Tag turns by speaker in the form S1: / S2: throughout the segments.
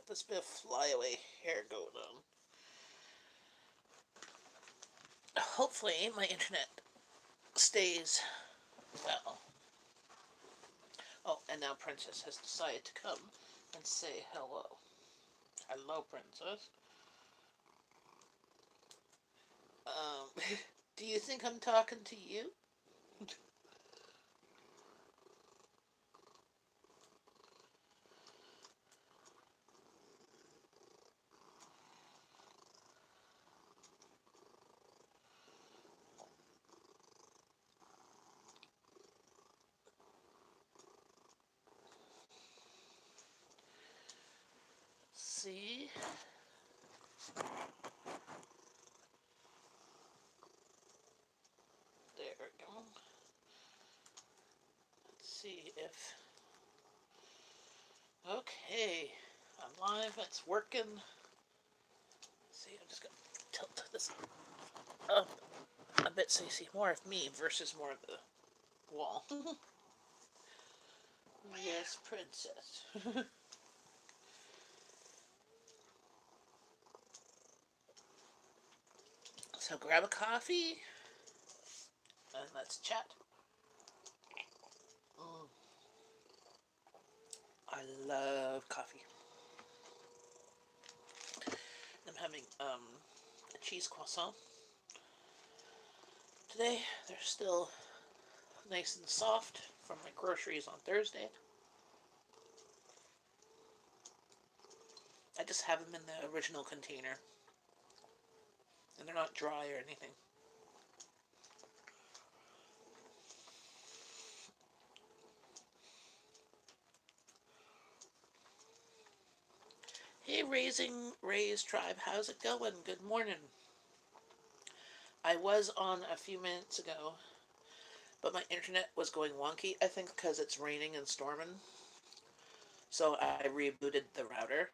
S1: got this bit of flyaway hair going on. Hopefully, my internet stays well. Oh, and now Princess has decided to come and say hello. Hello, Princess. Do you think I'm talking to you? See? There we go. Let's see if... Okay. I'm live. It's working. Let's see, I'm just going to tilt this up a bit so you see more of me versus more of the wall. Yes, Princess. So grab a coffee and let's chat. Mm, I love coffee. I'm having a cheese croissant today. They're still nice and soft from my groceries on Thursday. I just have them in the original container, and they're not dry or anything. Hey, Raising Ray's Tribe, how's it going? Good morning. I was on a few minutes ago, but my internet was going wonky, I think because it's raining and storming. So I rebooted the router,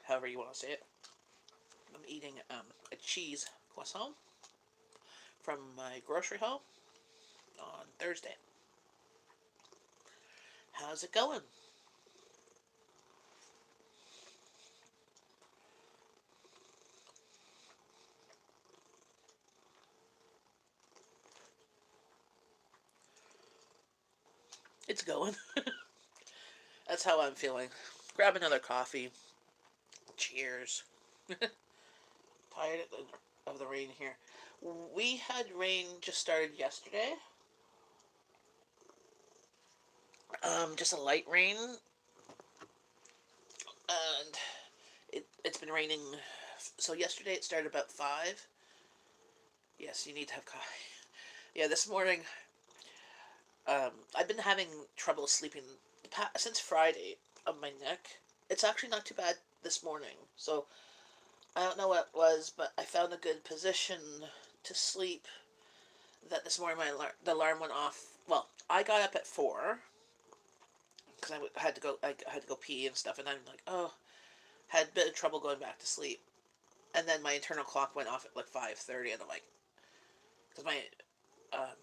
S1: however you want to say it. I'm eating a cheese croissant from my grocery haul on Thursday. How's it going? It's going. That's how I'm feeling. Grab another coffee. Cheers. Tired of the rain here. We had rain just started yesterday. Just a light rain, and it's been raining. So yesterday it started about 5. Yes, you need to have coffee. Yeah, this morning, I've been having trouble sleeping since Friday of my neck. It's actually not too bad this morning. So I don't know what it was, but I found a good position to sleep. That this morning the alarm went off. Well, I got up at 4 because I had to go. I had to go pee and stuff, and I'm like, oh, had a bit of trouble going back to sleep. And then my internal clock went off at like 5:30, and I'm like, because my um,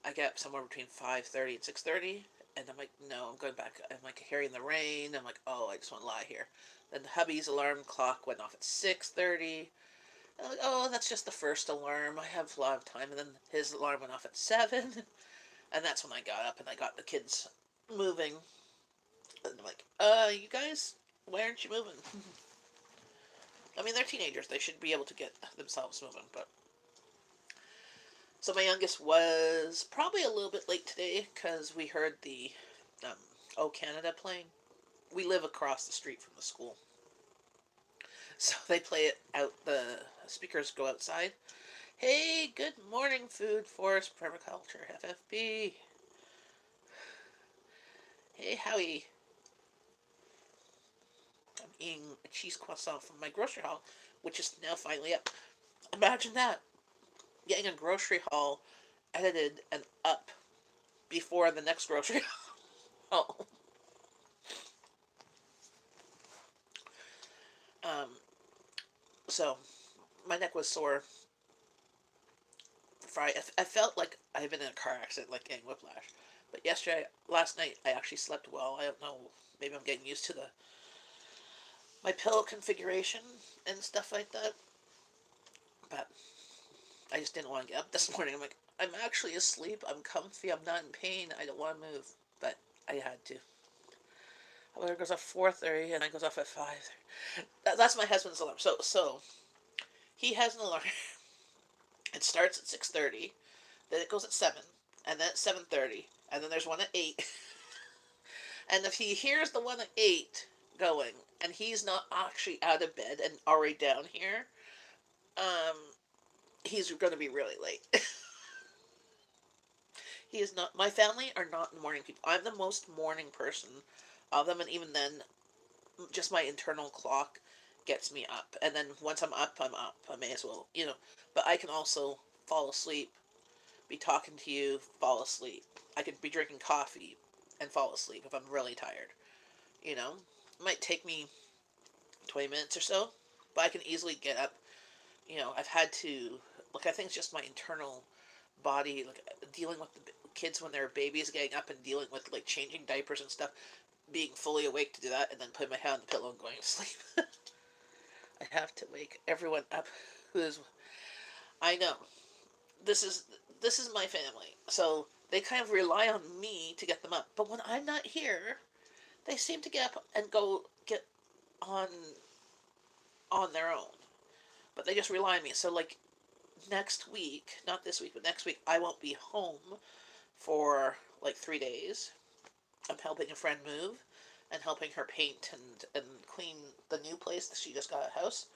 S1: I get up somewhere between 5:30 and 6:30, and I'm like, no, I'm going back. I'm like hearing the rain. I'm like, oh, I just want to lie here. Then hubby's alarm clock went off at 6:30. I'm like, oh, that's just the first alarm. I have a lot of time. And then his alarm went off at 7, and that's when I got up and I got the kids moving. And I'm like, you guys, why aren't you moving? I mean, they're teenagers. They should be able to get themselves moving, but so my youngest was probably a little bit late today because we heard the um, "Oh Canada" playing. We live across the street from the school, so they play it out. The speakers go outside. Hey, good morning, Food Forest Permaculture FFB. Hey, Howie. I'm eating a cheese croissant from my grocery haul, which is now finally up. Imagine that, getting a grocery haul edited and up before the next grocery haul. Um, so my neck was sore Friday. I felt like I've been in a car accident, like getting whiplash. But last night, I actually slept well. I don't know. Maybe I'm getting used to my pillow configuration and stuff like that. But I just didn't want to get up this morning. I'm like, I'm actually asleep. I'm comfy. I'm not in pain. I don't want to move. But I had to. Alarm goes off 4:30 and I goes off at 5. That's my husband's alarm. So he has an alarm. It starts at 6:30, then it goes at 7, and then at 7:30, and then there's one at 8. And if he hears the one at 8 going, and he's not actually out of bed and already down here, um, he's going to be really late. He is not. My family are not morning people. I'm the most morning person of them, and even then, just my internal clock gets me up. And then once I'm up, I'm up. I may as well, But I can also fall asleep, be talking to you, fall asleep. I could be drinking coffee and fall asleep if I'm really tired. It might take me 20 minutes or so, but I can easily get up. I've had to, I think it's just my internal body, dealing with the kids when they're babies, getting up and dealing with, changing diapers and stuff, being fully awake to do that, and then putting my head on the pillow and going to sleep. I have to wake everyone up who is. I know. This is this is my family. So they kind of rely on me to get them up. But when I'm not here, they seem to get up and go get on on their own. But they just rely on me. So next week, not this week, but next week, I won't be home for 3 days. I'm helping a friend move and helping her paint and clean the new place that she just got a house.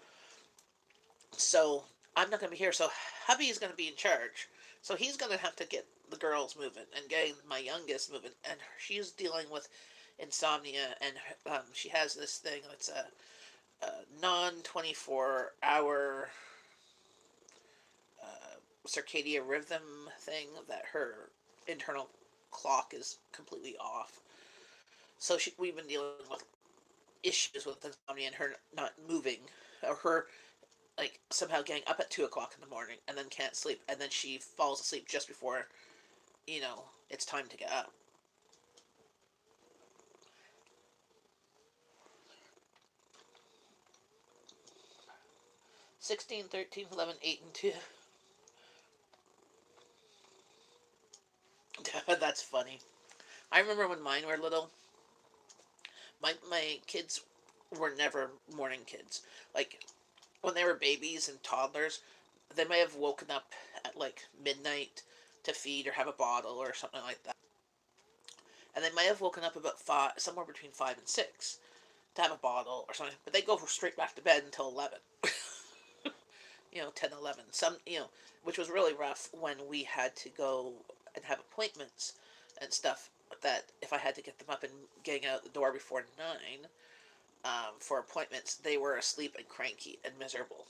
S1: So I'm not going to be here. So hubby is going to be in charge. So he's going to have to get the girls moving and getting my youngest moving. And she's dealing with insomnia, and she has this thing that's a non 24-hour circadian rhythm thing that her internal clock is completely off. So we've been dealing with issues with insomnia and her not moving, or her somehow getting up at 2 o'clock in the morning and then can't sleep, and then she falls asleep just before it's time to get up. Sixteen, 13, 11, 8, and 2. That's funny. I remember when mine were little, my kids were never morning kids. When they were babies and toddlers, they may have woken up at midnight to feed or have a bottle or something like that. And they might have woken up about 5, somewhere between 5 and 6 to have a bottle or something, but they go straight back to bed until 11. 10, 11. Which was really rough when we had to go and have appointments and stuff, that if I had to get them up and getting out the door before 9 for appointments, they were asleep and cranky and miserable.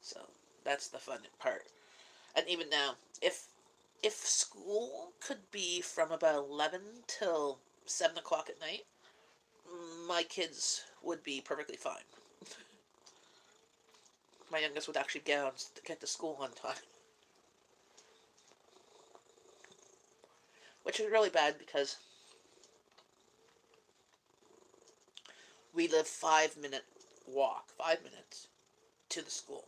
S1: So that's the fun part. And even now, if school could be from about 11 till 7 o'clock at night, my kids would be perfectly fine. My youngest would actually get to school on time. Which is really bad because we live 5-minute walk, 5 minutes to the school.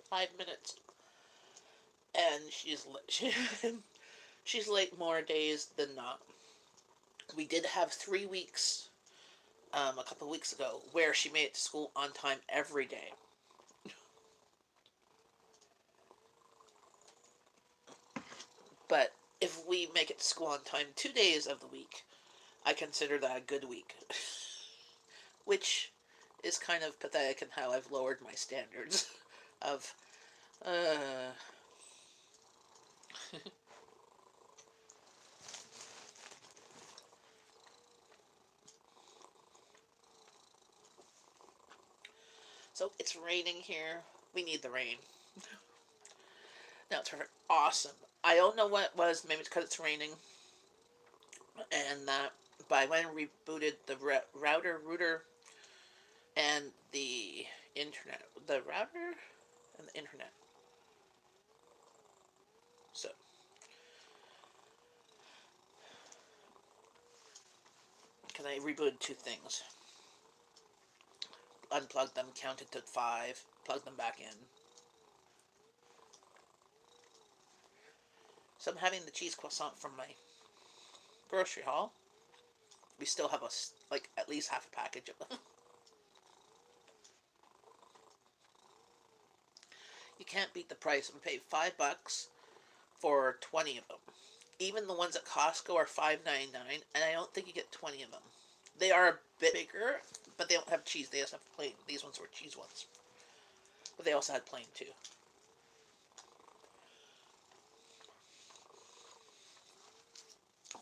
S1: 5 minutes. And she's late more days than not. We did have 3 weeks, a couple of weeks ago, where she made it to school on time every day. But if we make it to school on time 2 days of the week, I consider that a good week. Which is kind of pathetic in how I've lowered my standards of So it's raining here. We need the rain. Now it's perfect. Awesome. I don't know what it was. Maybe it's because it's raining. And that, but I went and rebooted the router, and the internet. The router and the internet. So rebooted two things. Unplugged them, counted to 5, plugged them back in. So I'm having the cheese croissant from my grocery haul. We still have like at least half a package of them. You can't beat the price. We paid $5 for 20 of them. Even the ones at Costco are $5.99, and I don't think you get 20 of them. They are a bit bigger, but they don't have cheese. They just have plain. These ones were cheese ones, but they also had plain too.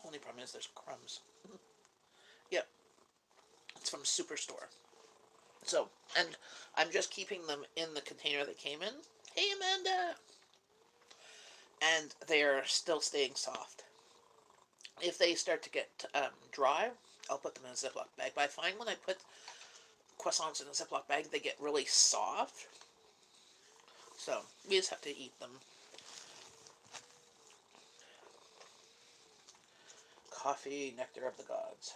S1: Only problem is there's crumbs. Yep, it's from Superstore. So, and I'm just keeping them in the container they came in. Hey, Amanda! And they're still staying soft. If they start to get dry, I'll put them in a Ziploc bag. But I find when I put croissants in a Ziploc bag, they get really soft. So, we just have to eat them. Coffee, nectar of the gods.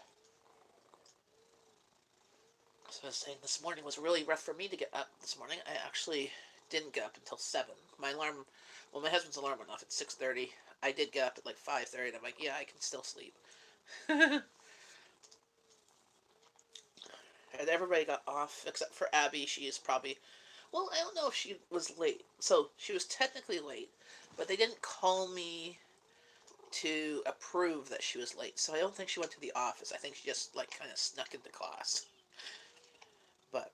S1: So I was saying this morning was really rough for me to get up this morning. I actually didn't get up until 7. My alarm, well, my husband's alarm went off at 6:30. I did get up at like 5:30, and I'm like, yeah, I can still sleep. And everybody got off except for Abby. She is probably, well, I don't know if she was late. So she was technically late, but they didn't call me to approve that she was late. So I don't think she went to the office. I think she just like kind of snuck into class. But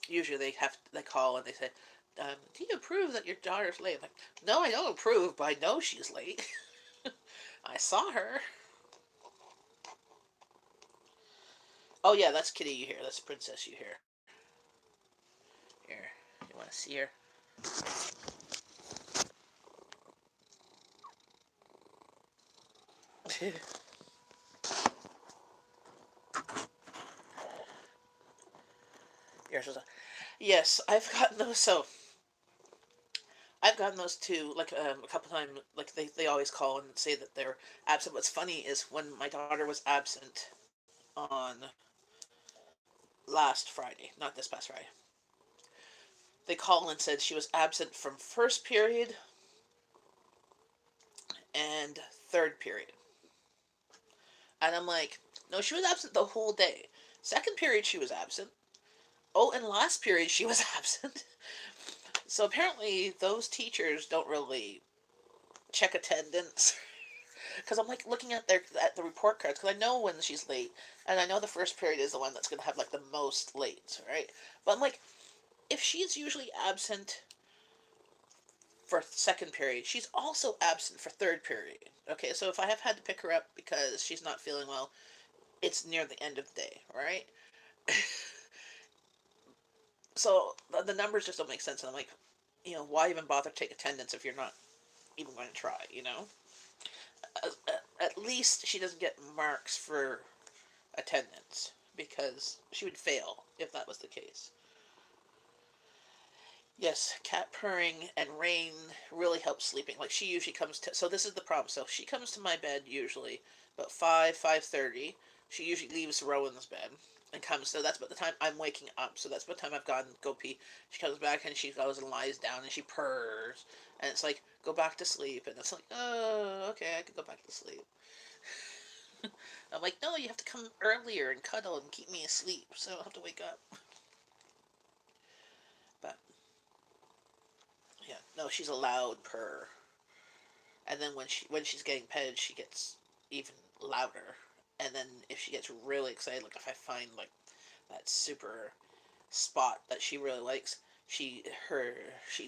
S1: usually they call and they say, do you approve that your daughter's late? I'm like, no, I don't approve, but I know she's late. I saw her. Oh yeah, that's Kitty you hear. That's Princess you hear. Here, you want to see her? Yes, I've gotten those. So I've gotten those too. Like a couple times. Like they always call and say that they're absent. What's funny is when my daughter was absent on last Friday, not this past Friday. They called and said she was absent from first period and third period. And I'm like, no, she was absent the whole day. Second period, she was absent. Oh, and last period, she was absent. So apparently, those teachers don't really check attendance. Because I'm like looking at the report cards, because I know when she's late, and I know the first period is the one that's going to have like the most late, right? But I'm like, if she's usually absent for second period, she's also absent for third period. Okay, so if I have had to pick her up because she's not feeling well, it's near the end of the day, right? So the numbers just don't make sense. And I'm like, why even bother to take attendance if you're not even going to try, At least she doesn't get marks for attendance because she would fail if that was the case. Yes, cat purring and rain really helps sleeping. Like she usually comes to, so this is the problem. So she comes to my bed usually about 5:30. She usually leaves Rowan's bed and comes. So that's about the time I'm waking up. So that's about the time I've gone go pee. She comes back and she goes and lies down and she purrs. And it's like, go back to sleep. And it's like, oh, okay, I could go back to sleep. I'm like, no, you have to come earlier and cuddle and keep me asleep so I don't have to wake up. But yeah, no, she's a loud purr. And then when she's getting petted, she gets even louder. And then if she gets really excited, like if I find like that super spot that she really likes, she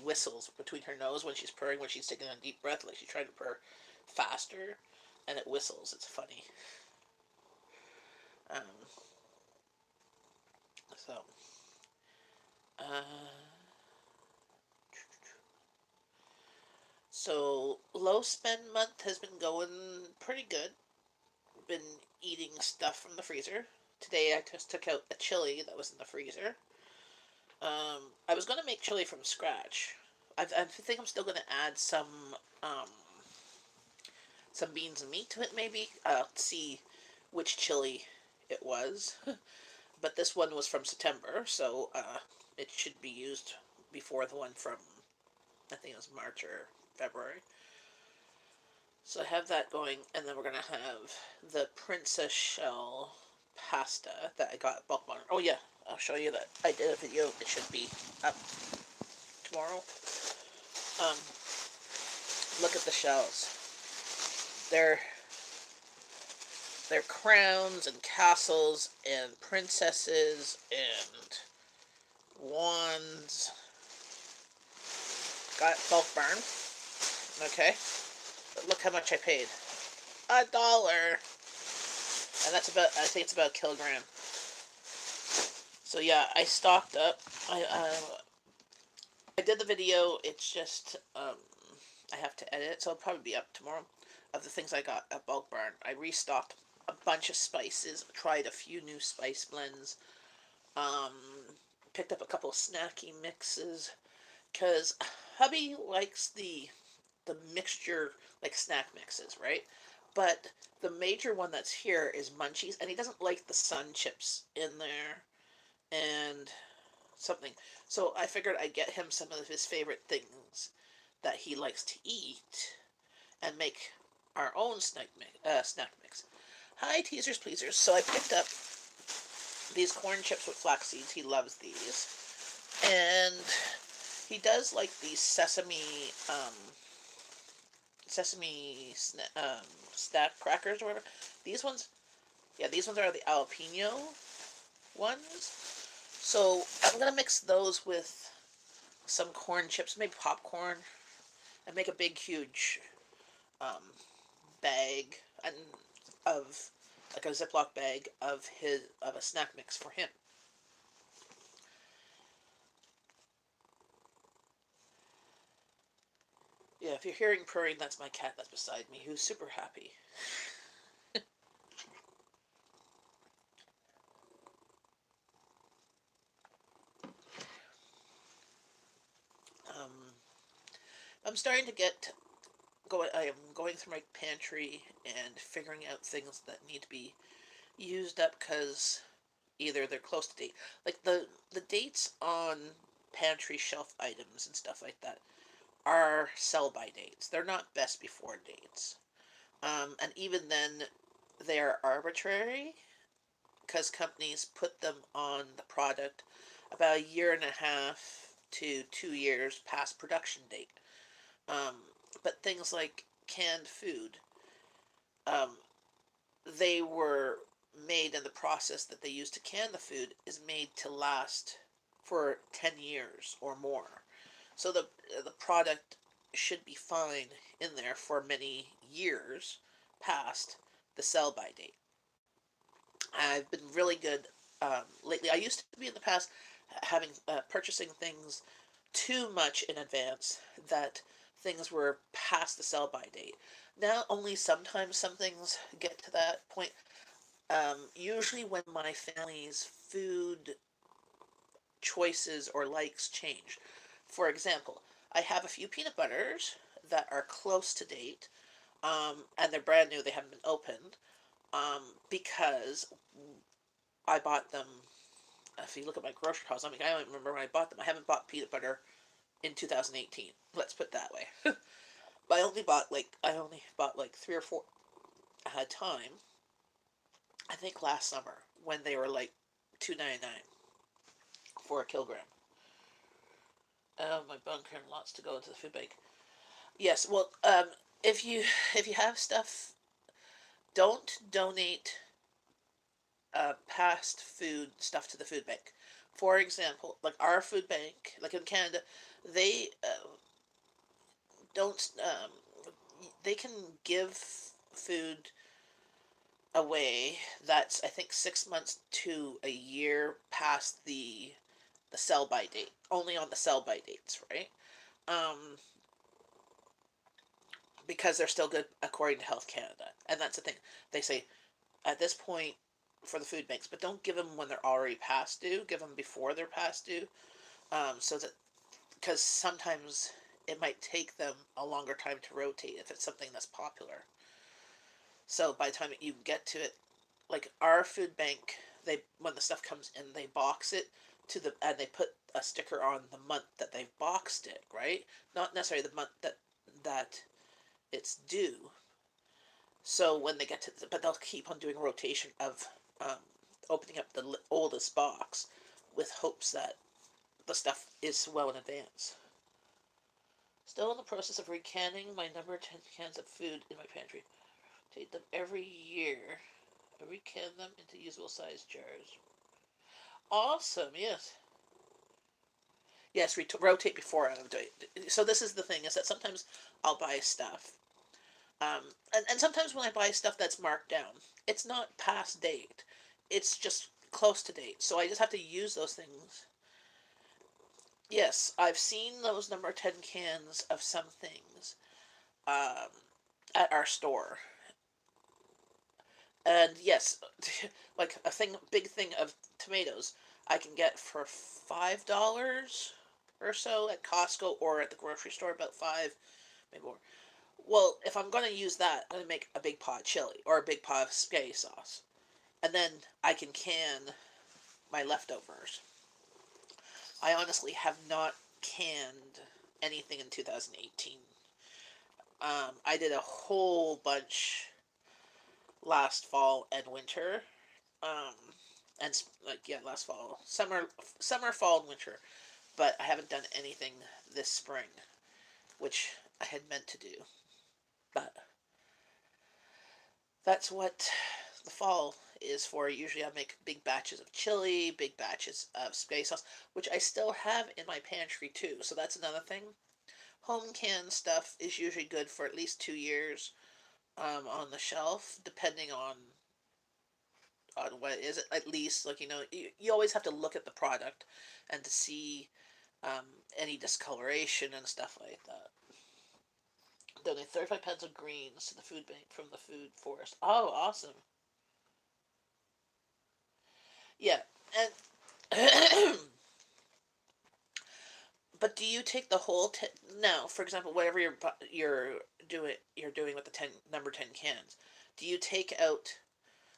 S1: whistles between her nose when she's purring, when she's taking a deep breath, like she's trying to purr faster, and it whistles. It's funny. Um, so, uh, so low spend month has been going pretty good. Been eating stuff from the freezer. Today I just took out a chili that was in the freezer. I was gonna make chili from scratch. I think I'm still gonna add some beans and meat to it. Maybe see which chili it was. But this one was from September, so it should be used before the one from, I think it was March or February. So I have that going, and then we're going to have the Princess Shell pasta that I got at Bulk Barn. Oh yeah, I'll show you that. I did a video. It should be up tomorrow. Um, Look at the shells. They're crowns and castles and princesses and wands. Got Bulk Barn. Okay. But look how much I paid. $1. And that's about, I think it's about a kilogram. So yeah, I stocked up. I did the video. It's just I have to edit it, so it'll probably be up tomorrow. Of the things I got at Bulk Barn, I restocked a bunch of spices. Tried a few new spice blends. Um, Picked up a couple of snacky mixes because hubby likes the mixture, like snack mixes, right? But the major one that's here is Munchies, and he doesn't like the Sun Chips in there and something. So I figured I'd get him some of his favorite things that he likes to eat and make our own snack mix. Hi, teasers, pleasers. So I picked up these corn chips with flax seeds. He loves these. And he does like these sesame snack crackers or whatever. These ones, yeah, these ones are the jalapeno ones. So I'm gonna mix those with some corn chips, maybe popcorn, and make a big, huge bag and of like a Ziploc bag of a snack mix for him. Yeah, if you're hearing purring, that's my cat that's beside me, who's super happy. um, I'm starting to get I am going through my pantry and figuring out things that need to be used up because either they're close to date, like the dates on pantry shelf items and stuff like that are sell by dates. They're not best before dates. And even then, they're arbitrary because companies put them on the product about a year and a half to 2 years past production date. Um, but things like canned food, um, they were made, and the process that they use to can the food is made to last for 10 years or more. So the product should be fine in there for many years past the sell by date. I've been really good lately. I used to be in the past having purchasing things too much in advance that things were past the sell by date. Now only sometimes some things get to that point. Usually when my family's food choices or likes change. For example, I have a few peanut butters that are close to date, and they're brand new. They haven't been opened because I bought them. If you look at my grocery house, I mean, I don't even remember when I bought them. I haven't bought peanut butter in 2018. Let's put it that way. But I only bought like 3 or 4 at a time. I think last summer when they were like $2.99 for a kilogram. Oh, my bunker and lots to go into the food bank. Yes, well, if you have stuff, don't donate past food stuff to the food bank. For example, like our food bank, like in Canada, they don't. They can give food away that's, I think, 6 months to a year past the sell by date. Only on the sell by dates, right? Um, because they're still good according to Health Canada, and that's the thing. They say at this point for the food banks, but don't give them when they're already past due. Give them before they're past due, so that because sometimes it might take them a longer time to rotate if it's something that's popular. So by the time you get to it, like our food bank, they when the stuff comes in, they box it and they put a sticker on the month that they've boxed it, right? Not necessarily the month that it's due. So when they get to, but they'll keep on doing a rotation of um, opening up the oldest box with hopes that the stuff is well in advance. Still in the process of recanning my number 10 cans of food in my pantry. Take them every year. I recan them into usable size jars. Awesome, yes. Yes, rotate before I do it. So this is the thing, is that sometimes I'll buy stuff. And sometimes when I buy stuff that's marked down, it's not past date. It's just close to date. So I just have to use those things. Yes, I've seen those number 10 cans of some things um, at our store. And yes, like big thing of tomatoes, I can get for $5 or so at Costco or at the grocery store, about five, maybe more. Well, if I'm going to use that, I'm going to make a big pot of chili or a big pot of spaghetti sauce. And then I can my leftovers. I honestly have not canned anything in 2018. I did a whole bunch last fall and winter. Um, and like yeah, last fall, summer, fall, and winter. But I haven't done anything this spring, which I had meant to do. But that's what the fall is for. Usually I make big batches of chili, big batches of spaghetti sauce, which I still have in my pantry too. So that's another thing. Home canned stuff is usually good for at least 2 years on the shelf, depending on what is it. At least, like you always have to look at the product and to see um, any discoloration and stuff like that. Donate 35 pounds of greens to the food bank from the food forest. Oh, awesome. Yeah, and but do you take the whole now? For example, whatever you're doing with the number 10 cans, do you take out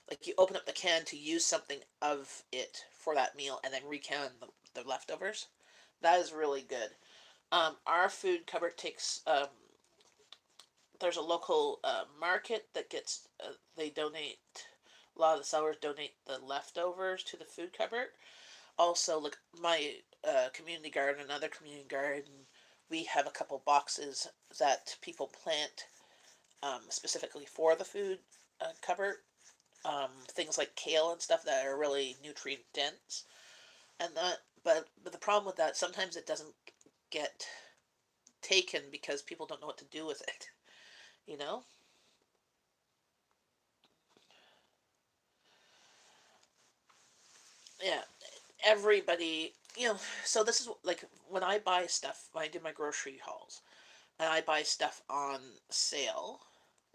S1: like you open up the can to use something of it for that meal and then recan the leftovers? That is really good. Our food cupboard takes there's a local market that gets they donate a lot of the sellers donate the leftovers to the food cupboard. Also, like my community garden, another community garden, we have a couple boxes that people plant specifically for the food cupboard. Things like kale and stuff that are really nutrient dense, and that. But the problem with that, sometimes it doesn't get taken because people don't know what to do with it. You know? Yeah. Everybody, so this is like when I buy stuff, when I do my grocery hauls, and I buy stuff on sale,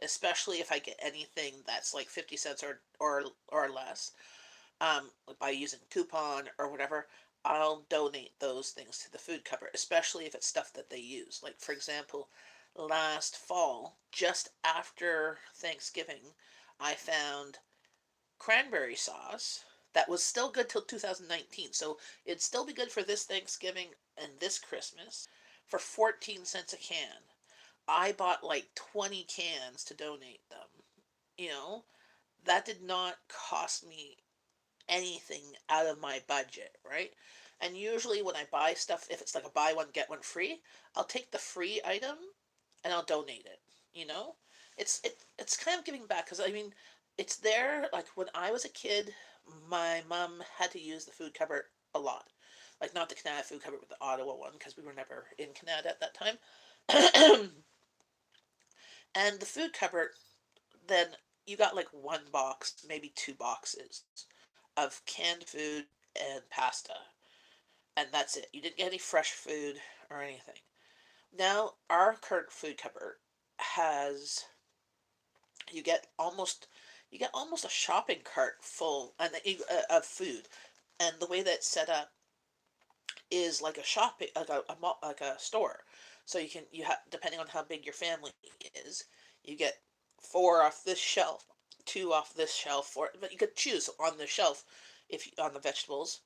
S1: especially if I get anything that's like 50 cents or less, by using coupon or whatever, I'll donate those things to the food cupboard, especially if it's stuff that they use. Like for example, last fall, just after Thanksgiving, I found cranberry sauce that was still good till 2019. So it'd still be good for this Thanksgiving and this Christmas for 14 cents a can. I bought like 20 cans to donate them. You know, that did not cost me anything out of my budget, right? And usually when I buy stuff, if it's like a buy one get one free, I'll take the free item and I'll donate it. You know, it's kind of giving back because I mean, it's there. Like when I was a kid, my mom had to use the food cupboard a lot. Like not the Canada food cupboard, but the Ottawa one because we were never in Canada at that time. And the food cupboard, then you got like one box, maybe two boxes of canned food and pasta, and that's it. You didn't get any fresh food or anything. Now our current food cupboard has you get almost you get almost a shopping cart full of food, and the way that it's set up is like a shopping like a store. So you have depending on how big your family is, you get four off this shelf, two off this shelf, or but you could choose on the shelf if on the vegetables.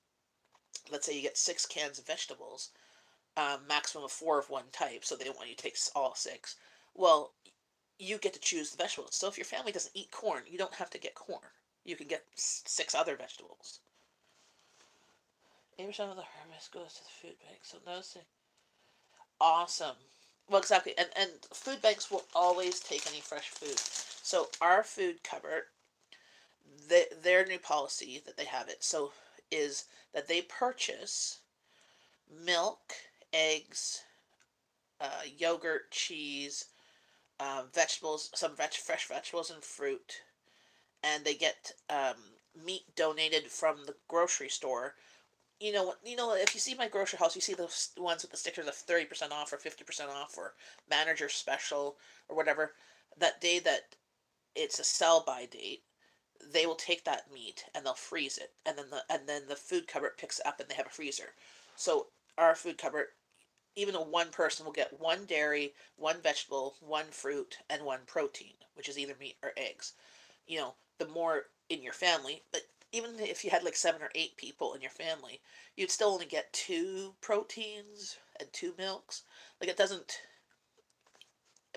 S1: Let's say you get 6 cans of vegetables, maximum of four of one type, so they don't want you to take all six. Well, you get to choose the vegetables. So if your family doesn't eat corn, you don't have to get corn. You can get 6 other vegetables. 80% of the harvest goes to the food bank, so no thing. Awesome. Well, exactly, and food banks will always take any fresh food. So our food cupboard, their new policy that they have it so is that they purchase milk, eggs, yogurt, cheese, vegetables, some fresh vegetables and fruit, and they get meat donated from the grocery store. If you see my grocery house, you see those ones with the stickers of 30% off or 50% off or manager special or whatever. That day that it's a sell by date, they will take that meat and they'll freeze it, and then the food cupboard picks it up and they have a freezer. So our food cupboard, even though one person will get one dairy, one vegetable, one fruit, and one protein, which is either meat or eggs. The more in your family, but even if you had like 7 or 8 people in your family, you'd still only get 2 proteins and 2 milks. Like it doesn't,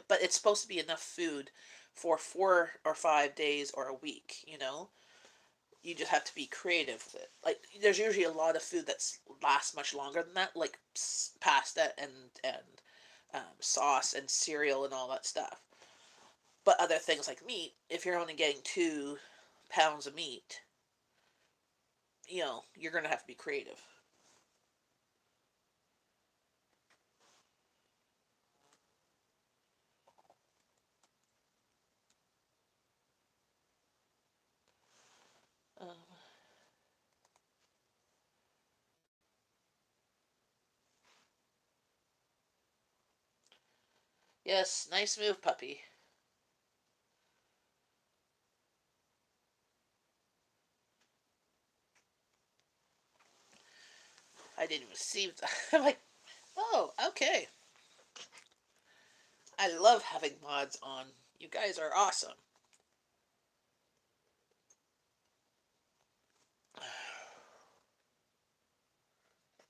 S1: but it's supposed to be enough food for 4 or 5 days or a week. You just have to be creative with it. Like there's usually a lot of food that lasts much longer than that, like pasta and sauce and cereal and all that stuff. But other things like meat, if you're only getting 2 pounds of meat, you're gonna have to be creative. Um, yes, nice move, puppy. I didn't even see. I'm like, oh, okay. I love having mods on. You guys are awesome.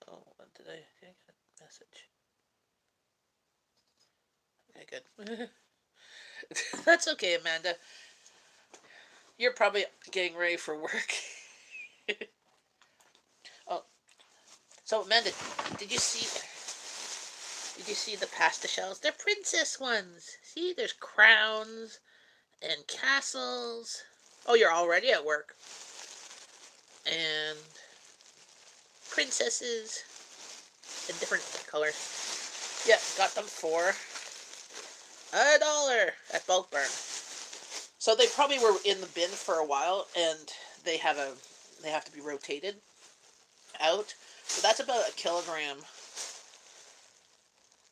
S1: Oh, what did I get a message? Okay, good. That's okay, Amanda. You're probably getting ready for work. Oh, so Amanda, did you see? Did you see the pasta shells? They're princess ones. See, there's crowns and castles. Oh, you're already at work. And princesses in different colors. Yeah, got them for $1 at Bulk Barn. So they probably were in the bin for a while, and they have to be rotated out. So that's about a kilogram.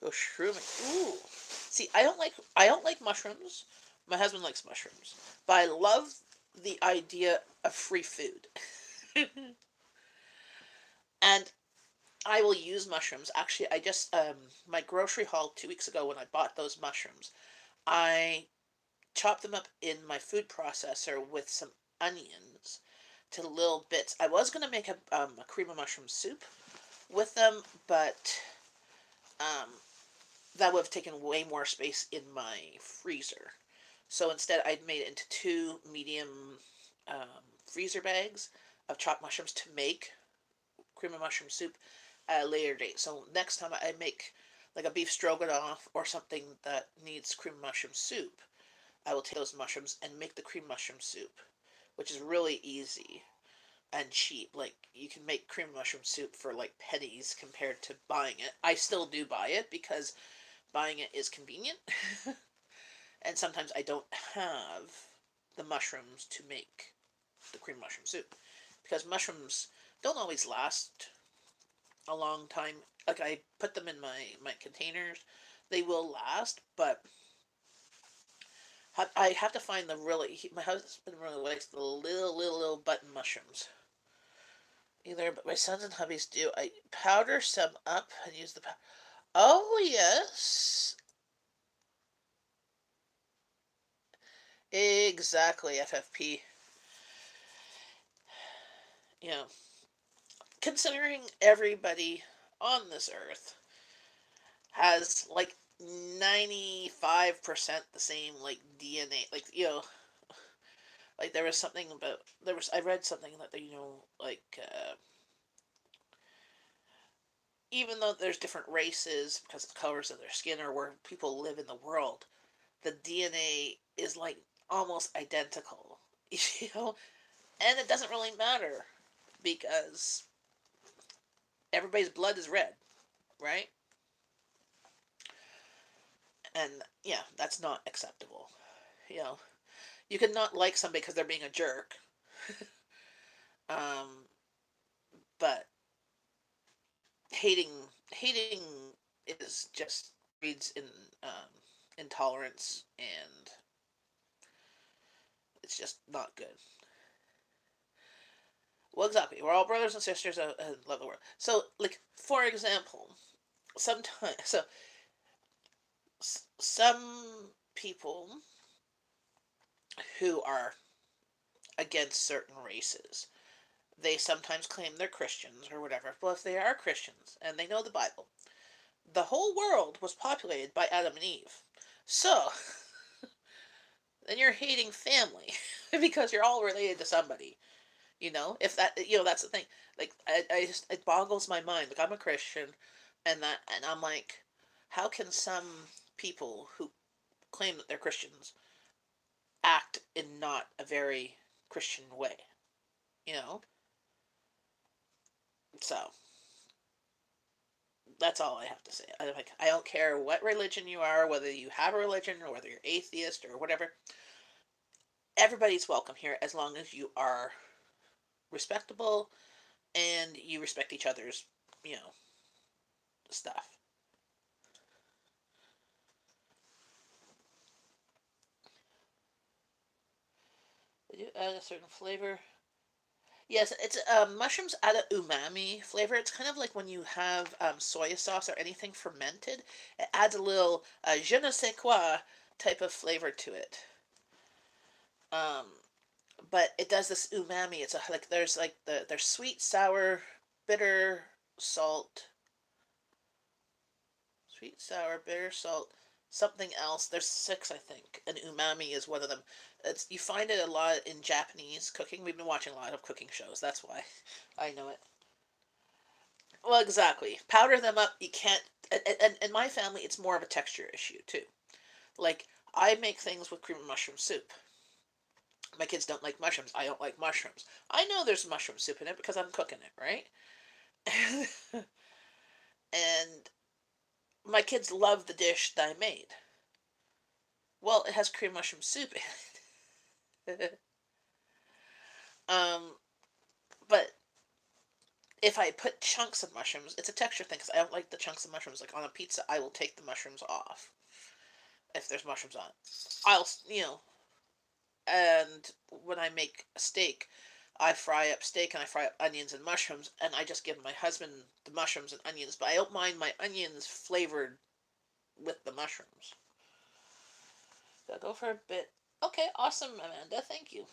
S1: Go shrooming. Ooh. See, I don't like mushrooms. My husband likes mushrooms, but I love the idea of free food. And I will use mushrooms. Actually, I just my grocery haul 2 weeks ago when I bought those mushrooms, I chopped them up in my food processor with some onions to little bits. I was gonna make a cream of mushroom soup with them, but um, that would have taken way more space in my freezer. So instead, I'd made it into 2 medium freezer bags of chopped mushrooms to make cream of mushroom soup at a later date. So next time I make like a beef stroganoff or something that needs cream of mushroom soup, I will take those mushrooms and make the cream mushroom soup, which is really easy and cheap. Like you can make cream mushroom soup for like pennies compared to buying it. I still do buy it because buying it is convenient. And sometimes I don't have the mushrooms to make the cream mushroom soup because mushrooms don't always last a long time. Like I put them in my containers, they will last, but I have to find the my husband really likes the little button mushrooms. Either, but my sons and hubbies do. I powder some up and use the. Oh yes, Exactly, FFP. You know, considering everybody on this earth has like 95% the same like DNA, like like there was something about there was I read something that like even though there's different races because of the colors of their skin or where people live in the world, the DNA is like almost identical, you know, and it doesn't really matter because everybody's blood is red, right? And yeah, that's not acceptable. You know, you can not like somebody because they're being a jerk, but hating is just breeds in um, intolerance, and it's just not good. Well, exactly. We're all brothers and sisters and love the world. So, like for example, sometimes some people who are against certain races, they sometimes claim they're Christians or whatever. Well, if they are Christians and they know the Bible, the whole world was populated by Adam and Eve. So, then you're hating family because you're all related to somebody. If that's the thing. Like, I just, it boggles my mind. Like, I'm a Christian, and I'm like, how can some people who claim that they're Christians act in not a very Christian way? You know? So, that's all I have to say. I don't care what religion you are, whether you have a religion or whether you're atheist or whatever. Everybody's welcome here as long as you are respectable and you respect each other's, you know, stuff. Did you add a certain flavor? Yes, it's mushrooms add a umami flavor. It's kind of like when you have soy sauce or anything fermented. It adds a little je ne sais quoi type of flavor to it. Um, but it does this umami. It's like there's sweet, sour, bitter, salt, sweet, sour, bitter, salt, something else. There's six, I think, and umami is one of them. You find it a lot in Japanese cooking. We've been watching a lot of cooking shows. That's why I know it. Well, exactly. Powder them up. You can't. And in my family, it's more of a texture issue too. Like I make things with cream of mushroom soup. My kids don't like mushrooms. I don't like mushrooms. I know there's mushroom soup in it because I'm cooking it, right? And my kids love the dish that I made. Well, it has cream mushroom soup in it. um, but if I put chunks of mushrooms, it's a texture thing because I don't like the chunks of mushrooms. Like on a pizza, I will take the mushrooms off if there's mushrooms on it. And when I make a steak, I fry up steak and I fry up onions and mushrooms, and I just give my husband the mushrooms and onions. But I don't mind my onions flavored with the mushrooms. So I'll go for a bit. Okay, awesome, Amanda. Thank you.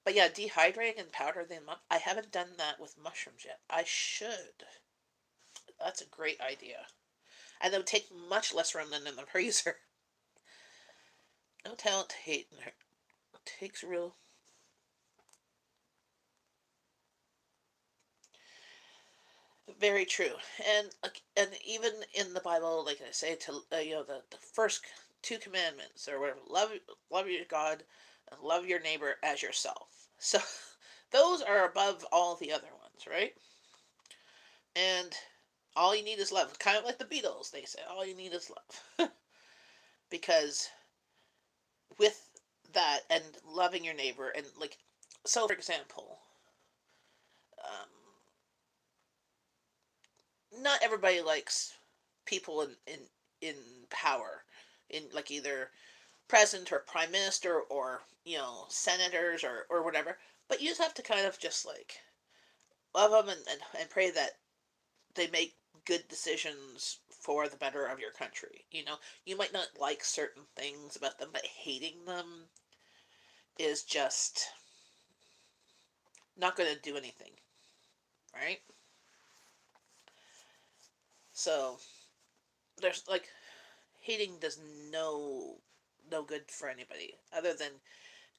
S1: But yeah, dehydrating and powder them up. I haven't done that with mushrooms yet. I should. That's a great idea. And it would take much less room than in the freezer. No talent to hate in her. It takes real. Very true. And even in the Bible, like I say, to the first two commandments or whatever, love your God and love your neighbor as yourself. So those are above all the other ones, right? And all you need is love. Kind of like the Beatles, they say, all you need is love. Because with that and loving your neighbor and like, so for example, um, not everybody likes people in power, in like either president or prime minister or senators or whatever. But you just have to kind of just like love them and pray that they make good decisions for the better of your country. You know, you might not like certain things about them, but hating them is just not going to do anything, right? So there's like hating does no good for anybody other than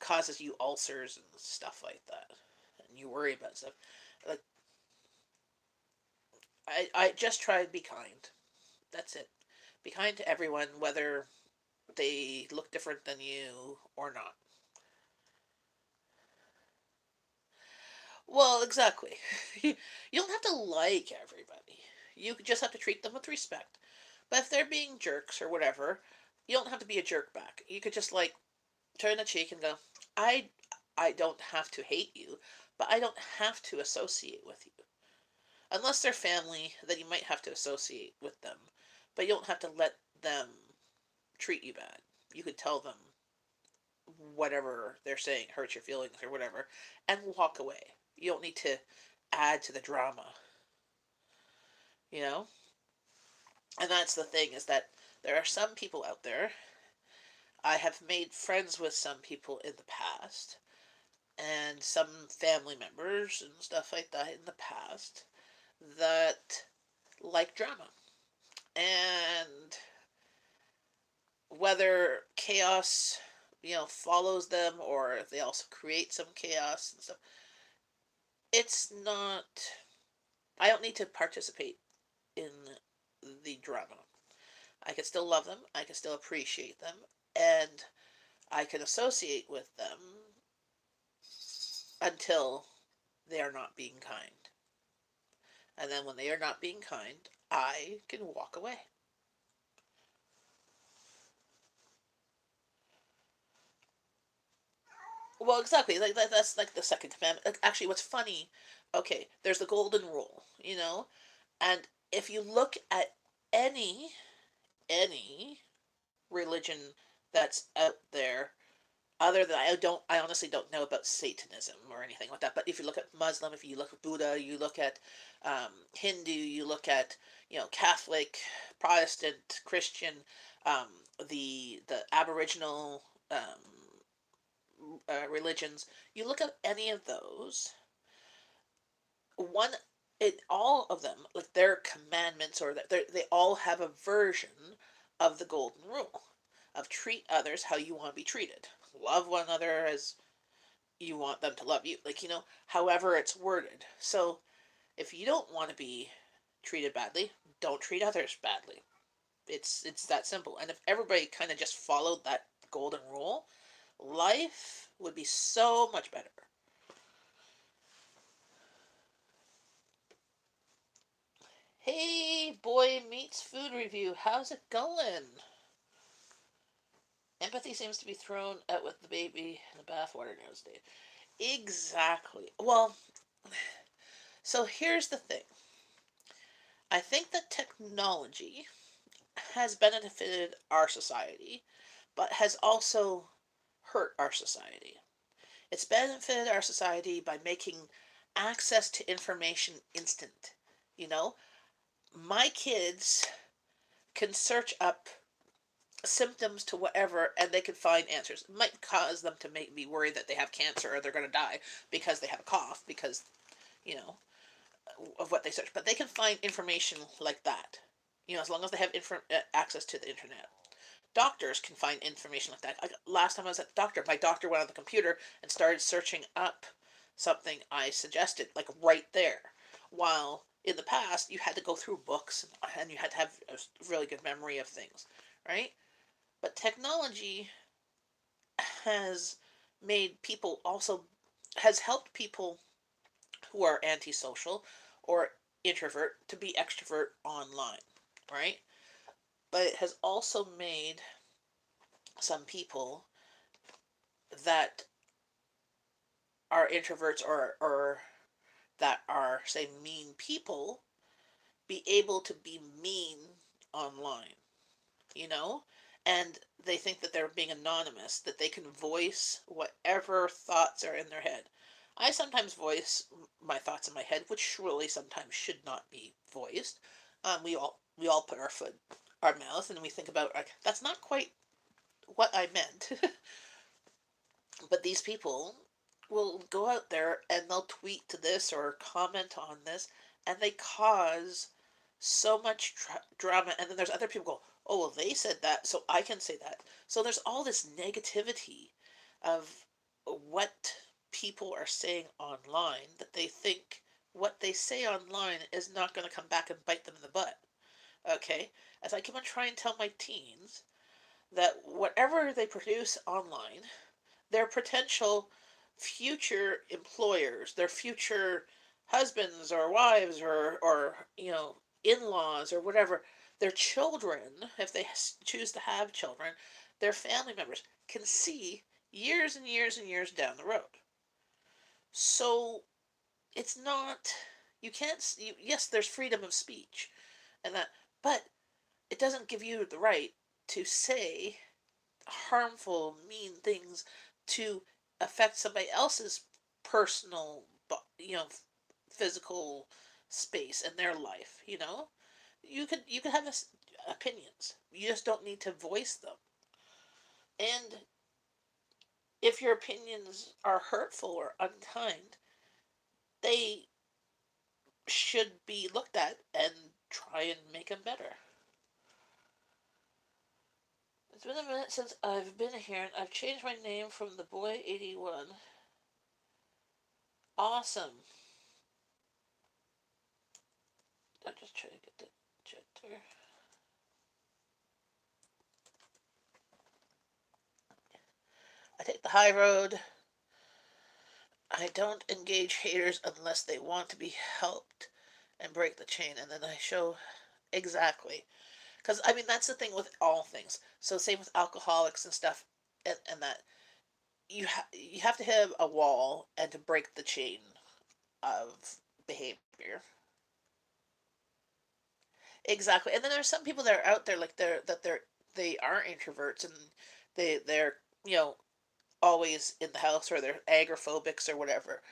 S1: causes you ulcers and stuff like that, and you worry about stuff. Like I just try to be kind. That's it. Be kind to everyone, whether they look different than you or not. Well, exactly. You don't have to like everybody. You just have to treat them with respect. But if they're being jerks or whatever, you don't have to be a jerk back. You could just like turn the cheek and go, I I don't have to hate you, but I don't have to associate with you. Unless they're family, then you might have to associate with them. But you don't have to let them treat you bad. You could tell them whatever they're saying hurts your feelings or whatever and walk away. You don't need to add to the drama, you know? And that's the thing is that there are some people out there. I have made friends with some people in the past and some family members and stuff like that in the past that like drama. And whether chaos, follows them or if they also create some chaos and stuff, it's not. I don't need to participate in the drama. I can still love them, I can still appreciate them, and I can associate with them until they are not being kind. And then when they are not being kind, I can walk away. Well, exactly. Like that's like the second commandment. Like, actually, what's funny? Okay, there's the golden rule, and if you look at any religion that's out there, other than I honestly don't know about Satanism or anything like that. But if you look at Muslim, if you look at Buddha, you look at Hindu, you look at Catholic, Protestant, Christian, um, the Aboriginal religions, you look at any of those, one in all of them, like their commandments or they all have a version of the golden rule of treat others how you want to be treated, love one another as you want them to love you, like however it's worded. So if you don't want to be treated badly, don't treat others badly. It's that simple. And if everybody kind of just followed that golden rule, life would be so much better. Hey, boy meets food review. How's it going? Empathy seems to be thrown out with the baby in the bathwater nowadays. Exactly. Well, so here's the thing. I think that technology has benefited our society, but has also hurt our society. It's benefited our society by making access to information instant. You know, my kids can search up symptoms to whatever and they can find answers. It might cause them to make me worry that they have cancer or they're going to die because they have a cough because, you know, of what they search. But they can find information like that, as long as they have access to the internet. Doctors can find information like that. Last time I was at the doctor, my doctor went on the computer and started searching up something I suggested, like right there. While in the past, you had to go through books and you had to have a really good memory of things, right? But technology has made people also, has helped people who are antisocial or introvert to be extrovert online, right? But it has also made some people that are introverts or that are, say, mean people be able to be mean online, you know? And they think that they're being anonymous, that they can voice whatever thoughts are in their head. I sometimes voice my thoughts in my head, which really sometimes should not be voiced. We all we all put our mouth, and we think about, like, that's not quite what I meant. But these people will go out there and they'll tweet to this or comment on this, and they cause so much drama. And then there's other people go, oh, well, they said that, so I can say that. So there's all this negativity of what people are saying online, that they think what they say online is not going to come back and bite them in the butt. Okay? As I keep on trying to tell my teens, that whatever they produce online, their potential future employers, their future husbands or wives, or in-laws or whatever, their children, if they choose to have children, their family members can see years and years and years down the road. So it's not, you can't, yes, there's freedom of speech and that, but it doesn't give you the right to say harmful, mean things to affect somebody else's personal, physical space in their life. You could have opinions. You just don't need to voice them. And if your opinions are hurtful or unkind, they should be looked at and try and make them better. It's been a minute since I've been here, and I've changed my name from the Boy 81. Awesome. I'm just trying to get the check. I take the high road. I don't engage haters unless they want to be helped and break the chain. And then I show exactly. Because, I mean, that's the thing with all things. So, same with alcoholics and stuff, and that. You have to hit a wall and to break the chain of behavior. Exactly. And then there's some people that are out there, like they are introverts, and they're you know always in the house, or they're agoraphobics or whatever,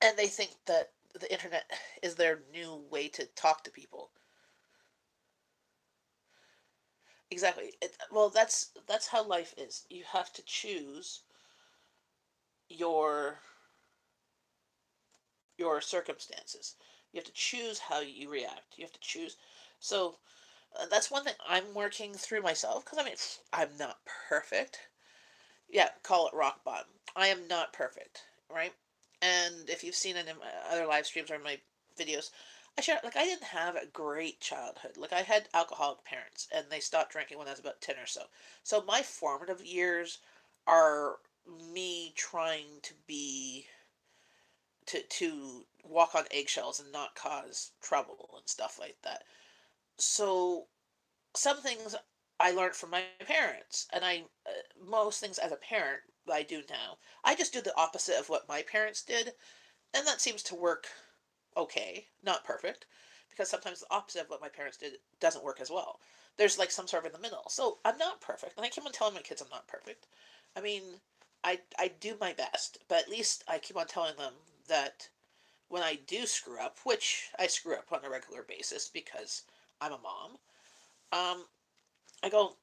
S1: and they think that the internet is their new way to talk to people. Exactly. Well, that's how life is. You have to choose your your circumstances. You have to choose how you react. You have to choose. So that's one thing I'm working through myself, because I mean, I'm not perfect. Yeah, call it rock bottom. I am not perfect, right? And if you've seen it in my other live streams or my videos, I share, like, I didn't have a great childhood. Like, I had alcoholic parents, and they stopped drinking when I was about 10 or so. So my formative years are me trying to walk on eggshells and not cause trouble and stuff like that. So some things I learned from my parents, and most things as a parent I do now. I just do the opposite of what my parents did, and that seems to work okay. Not perfect, because sometimes the opposite of what my parents did doesn't work as well. There's like some sort of in the middle. So I'm not perfect, and I keep on telling my kids I'm not perfect. I mean, I do my best, but at least I keep on telling them that when I do screw up, which I screw up on a regular basis because I'm a mom, I go,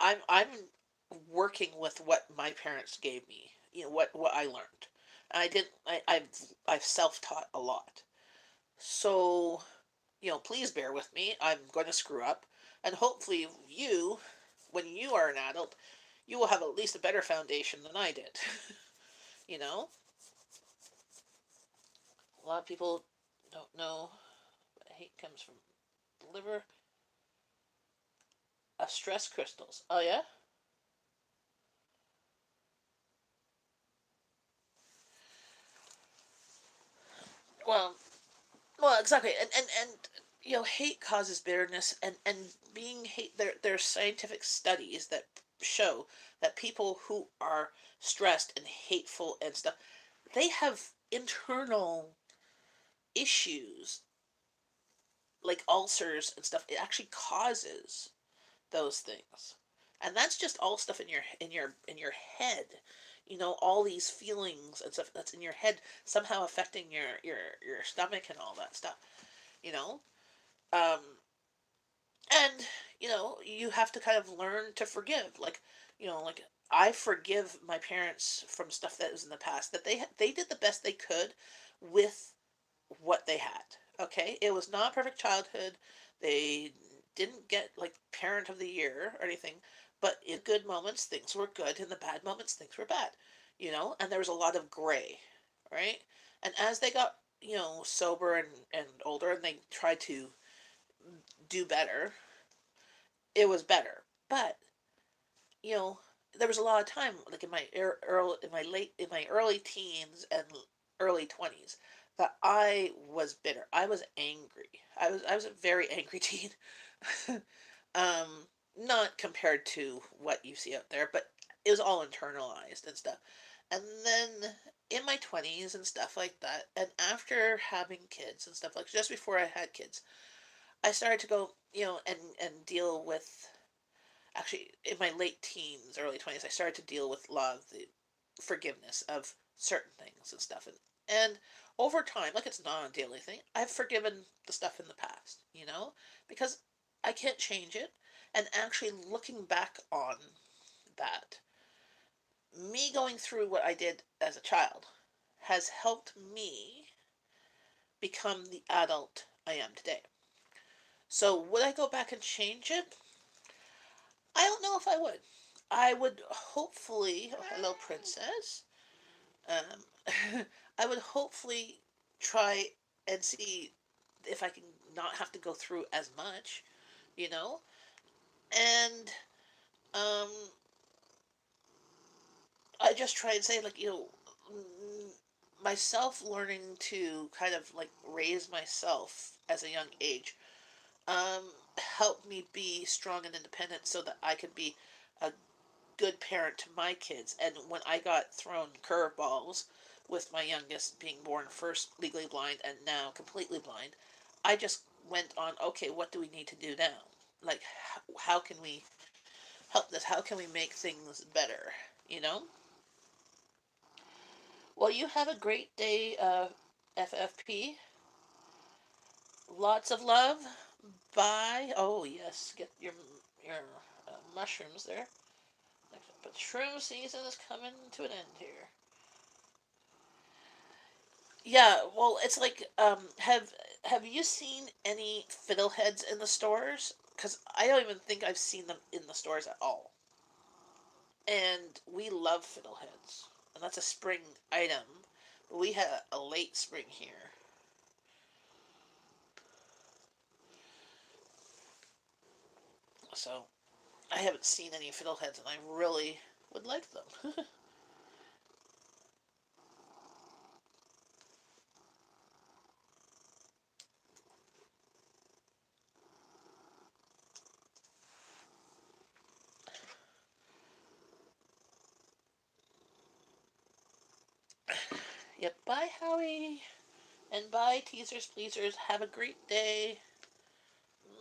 S1: I'm working with what my parents gave me, what I learned. And I didn't I've self-taught a lot. So, please bear with me. I'm going to screw up, and hopefully you, when you are an adult, you will have at least a better foundation than I did. you know? A lot of people don't know hate comes from the liver. Stress crystals. Oh yeah? Well, Well, exactly, and hate causes bitterness, and being hate. There's scientific studies that show that people who are stressed and hateful and stuff, they have internal issues like ulcers and stuff. It actually causes those things, and that's just all stuff in your head. All these feelings and stuff that's in your head somehow affecting your stomach and all that stuff. You know. Um, And, you have to kind of learn to forgive. Like I forgive my parents from stuff that was in the past, that they did the best they could with what they had. Okay? It was not a perfect childhood. They didn't get like parent of the year or anything, but in good moments things were good, in the bad moments things were bad. And there was a lot of gray, right? And as they got, sober and older, and they tried to do better, it was better. But, you know, there was a lot of time, like in my early teens and early 20s, that I was bitter. I was angry. I was a very angry teen. um, Not compared to what you see out there, but it was all internalized and stuff. And then in my 20s and stuff like that, and after having kids and stuff, like just before I had kids, I started to go, and deal with, actually in my late teens, early 20s, I started to deal with a lot of the forgiveness of certain things and stuff. And over time, like, it's not a daily thing, I've forgiven the stuff in the past, because I can't change it. And actually looking back on that, me going through what I did as a child has helped me become the adult I am today. So would I go back and change it? I don't know if I would. I would hopefully. Oh, hello, princess. I would hopefully try and see if I can not have to go through as much, you know? And um, I just try and say, like, myself learning to kind of like raise myself as a young age um, helped me be strong and independent so that I could be a good parent to my kids. And when I got thrown curveballs with my youngest being born first legally blind and now completely blind, I just went on, okay, what do we need to do now? Like, how can we help this? How can we make things better? You know? Well, you have a great day, FFP. Lots of love. Bye. Oh, yes. Get your mushrooms there. But shroom season is coming to an end here. Yeah, well, it's like, have you seen any fiddleheads in the stores? Because I don't even think I've seen them in the stores at all. And we love fiddleheads, and that's a spring item. But we had a late spring here, so I haven't seen any fiddleheads, and I really would like them. Yep. Bye, Howie, and bye, teasers, pleasers. Have a great day.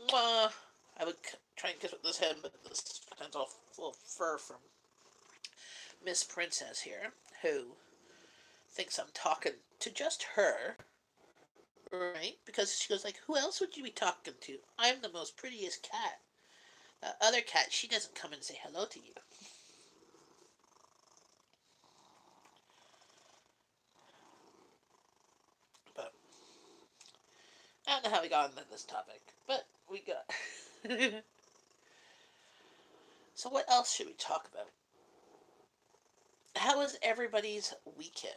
S1: Mwah. I would try and kiss with this head, but this hand's all full of fur from Miss Princess here, who thinks I'm talking to just her, right? Because she goes like, "Who else would you be talking to? I'm the most prettiest cat. Other cat, she doesn't come and say hello to you." But I don't know how we got into this topic, but we got. So what else should we talk about? How was everybody's weekend?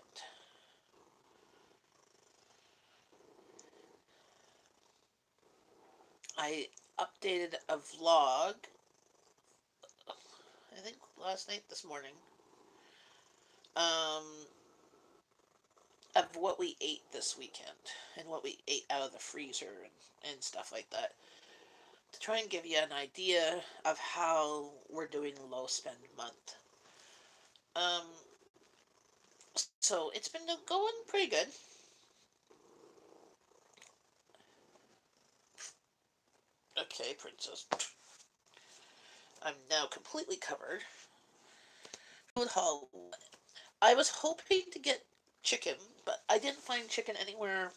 S1: I updated a vlog, I think last night, this morning, um, of what we ate this weekend and what we ate out of the freezer and stuff like that, to try and give you an idea of how we're doing low spend month. Um, so it's been going pretty good. Okay, princess. I'm now completely covered. Food hall. I was hoping to get chicken, but I didn't find chicken anywhere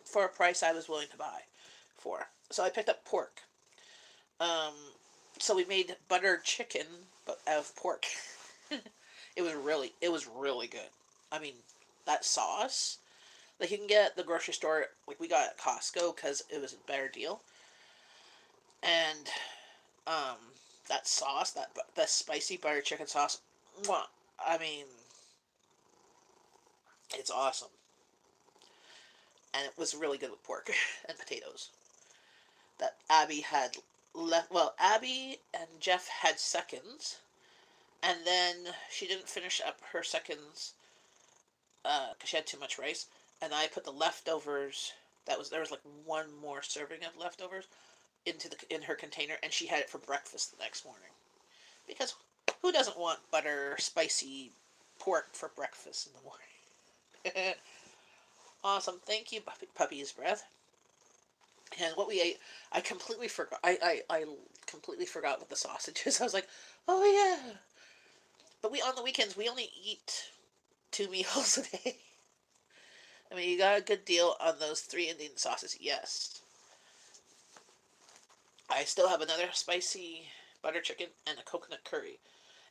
S1: for a price I was willing to buy for. So I picked up pork. Um, so we made butter chicken, but out of pork. It was really good. I mean, that sauce, like you can get at the grocery store, like we got at Costco because it was a better deal. And um, that sauce, that spicy butter chicken sauce, mwah, I mean, it's awesome. And it was really good with pork and potatoes. That Abby had left. Well, Abby and Jeff had seconds, and then she didn't finish up her seconds because she had too much rice. And I put the leftovers. There was like one more serving of leftovers in her container, and she had it for breakfast the next morning. Because who doesn't want butter spicy pork for breakfast in the morning? Awesome, thank you, Puppy's Breath. And what we ate, I completely forgot. I completely forgot what the sausages. I was like, oh yeah. But we on the weekends we only eat 2 meals a day. I mean, you got a good deal on those 3 Indian sauces. Yes. I still have another spicy butter chicken and a coconut curry.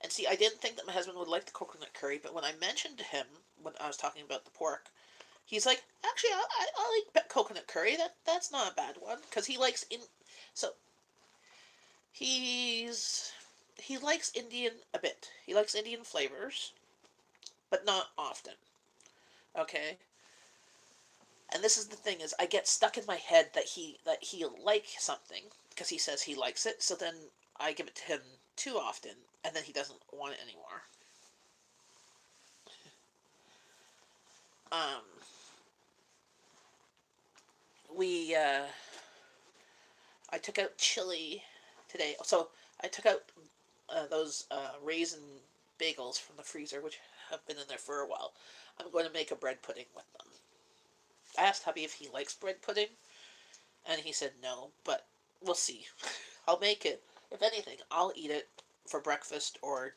S1: And see, I didn't think that my husband would like the coconut curry, but when I mentioned to him when I was talking about the pork, he's like, actually, I like coconut curry. That's not a bad one because he likes in. So he's he likes Indian a bit. He likes Indian flavors, but not often. Okay, and this is the thing is I get stuck in my head that he'll like something because he says he likes it. So then I give it to him too often, and then he doesn't want it anymore. Um, we I took out chili today. So I took out those raisin bagels from the freezer, which have been in there for a while. I'm going to make a bread pudding with them. I asked hubby if he likes bread pudding, and he said no, but we'll see. I'll make it. If anything, I'll eat it for breakfast or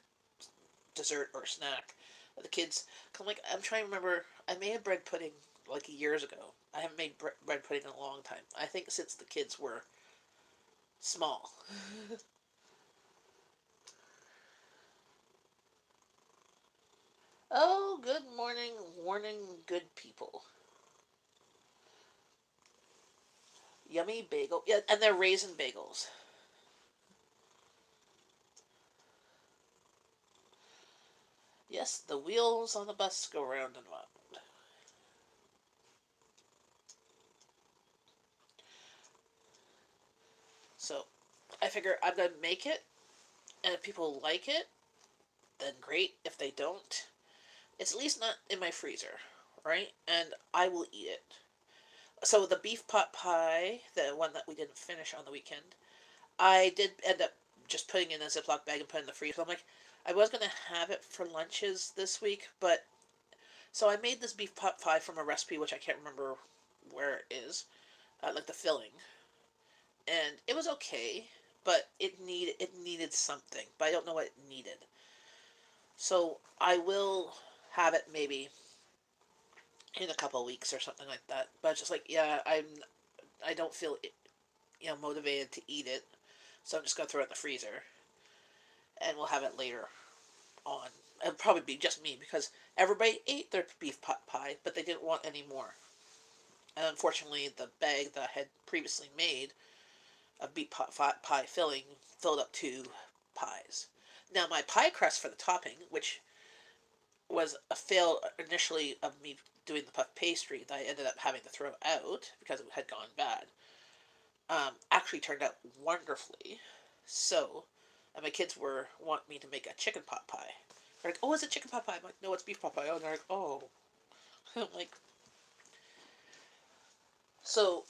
S1: dessert or snack. The kids, come like I'm trying to remember. I made a bread pudding like years ago. I haven't made bread pudding in a long time. I think since the kids were small. Oh, good morning, warning, good people. Yummy bagel. Yeah, and they're raisin bagels. Yes, the wheels on the bus go round and round. So I figure I'm gonna make it, and if people like it, then great. If they don't, it's at least not in my freezer, right? And I will eat it. So the beef pot pie, the one that we didn't finish on the weekend, I did end up just putting in a Ziploc bag and putting in the freezer. I'm like, I was gonna have it for lunches this week, but so I made this beef pot pie from a recipe which I can't remember where it is, like the filling, and it was okay, but it needed something, but I don't know what it needed. So I will have it maybe in a couple of weeks or something like that. But just like yeah, I don't feel motivated to eat it, so I'm just gonna throw it in the freezer, and we'll have it later on. It'll probably be just me because everybody ate their beef pot pie, but they didn't want any more. And unfortunately, the bag that I had previously made of beef pot pie filling filled up 2 pies. Now my pie crust for the topping, which was a fail initially of me doing the puff pastry that I ended up having to throw out because it had gone bad, actually turned out wonderfully. So, and my kids were want me to make a chicken pot pie. They're like, "Oh, is it chicken pot pie?" I'm like, "No, it's beef pot pie." Oh, and they're like, "Oh," I'm like, so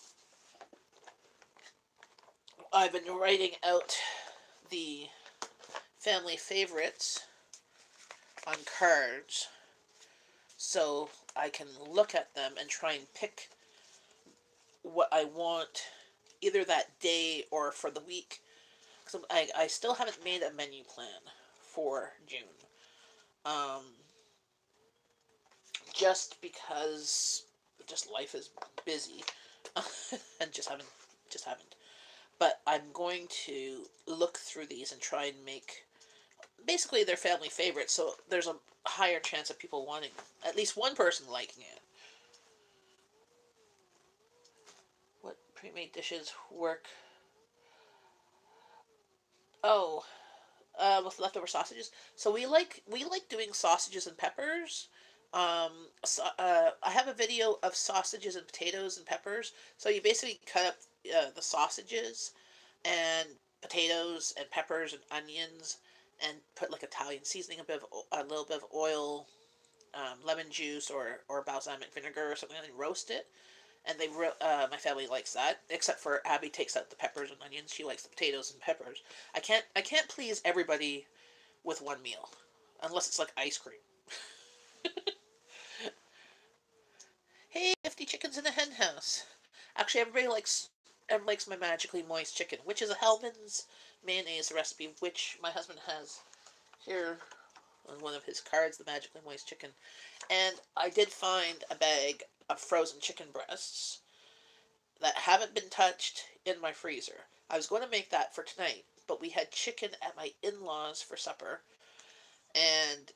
S1: I've been writing out the family favorites on cards so I can look at them and try and pick what I want either that day or for the week. So I still haven't made a menu plan for June. Um, just because just life is busy and just haven't. but I'm going to look through these and try and make basically their family favorites, so there's a higher chance of people wanting at least one person liking it. What pre-made dishes work? Oh, with leftover sausages. So we like doing sausages and peppers. I have a video of sausages and potatoes and peppers. So you basically cut up the sausages and potatoes and peppers and onions and put like Italian seasoning, a little bit of oil, lemon juice or balsamic vinegar or something, and roast it. And my family likes that. Except for Abby takes out the peppers and onions. She likes the potatoes and peppers. I can't please everybody with one meal, unless it's like ice cream. Hey, 50 chickens in a hen house. Actually, everybody likes my magically moist chicken, which is a Hellman's mayonnaise recipe, which my husband has here on one of his cards, the magically moist chicken. And I did find a bag of frozen chicken breasts that haven't been touched in my freezer. I was going to make that for tonight, but we had chicken at my in-laws for supper, and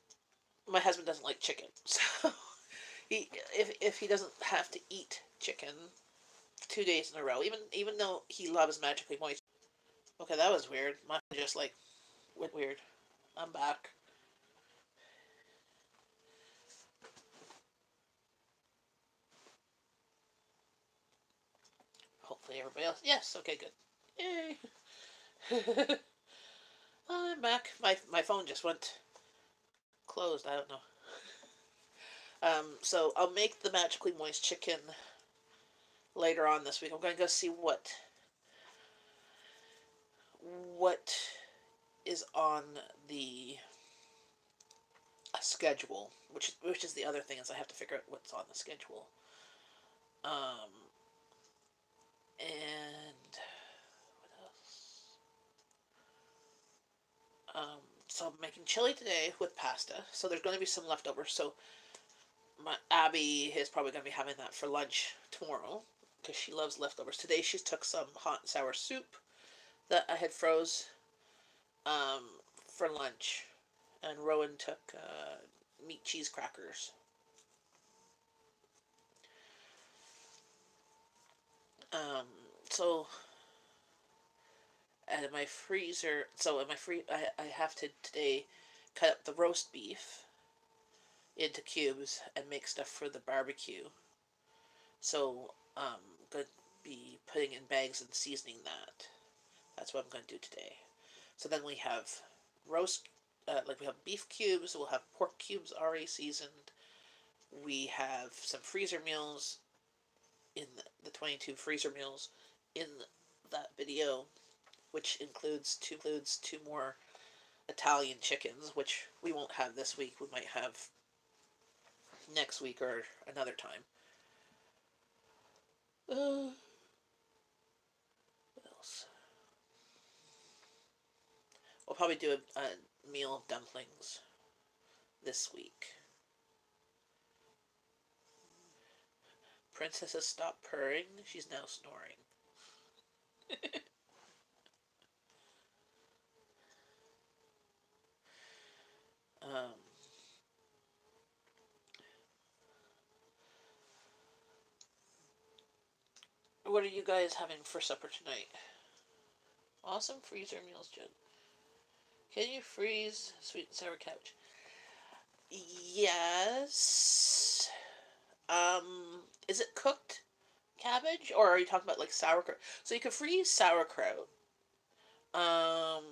S1: my husband doesn't like chicken, so if he doesn't have to eat chicken 2 days in a row, even though he loves magically moist. Okay, that was weird. My just like went weird. I'm back. Hopefully everybody else. Yes. Okay. Good. Yay. I'm back. My phone just went closed. I don't know. So I'll make the magically moist chicken later on this week. I'm gonna go see what is on the schedule, which is the other thing is I have to figure out what's on the schedule. Um, and what else? So I'm making chili today with pasta. So there's going to be some leftovers. So my Abby is probably going to be having that for lunch tomorrow because she loves leftovers. Today she took some hot and sour soup that I had froze um, for lunch, and Rowan took meat cheese crackers. Um, so and in my freezer, so in my I have to today cut up the roast beef into cubes and make stuff for the barbecue. So I'm going to be putting in bags and seasoning that. That's what I'm going to do today. So then we have roast, like we have beef cubes, we'll have pork cubes already seasoned. We have some freezer meals in the 22 freezer meals in that video, which includes two more Italian chickens, which we won't have this week. We might have next week or another time. What else? We'll probably do a meal of dumplings this week. Princess has stopped purring. She's now snoring. um, what are you guys having for supper tonight? Awesome freezer meals, Jen. Can you freeze sweet and sour cabbage? Yes. Is it cooked cabbage, or are you talking about like sauerkraut? So you could freeze sauerkraut. Um,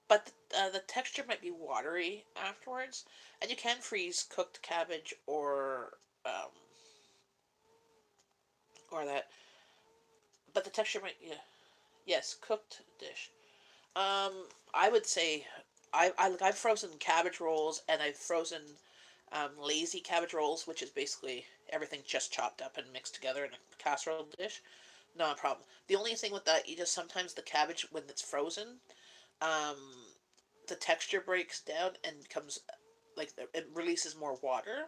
S1: but the texture might be watery afterwards, and you can freeze cooked cabbage or that, but the texture might, yeah, yes, cooked dish. Um, I would say I've frozen cabbage rolls, and I've frozen lazy cabbage rolls, which is basically everything just chopped up and mixed together in a casserole dish. Not a problem. The only thing with that, you just sometimes the cabbage when it's frozen, um, the texture breaks down and becomes like it releases more water.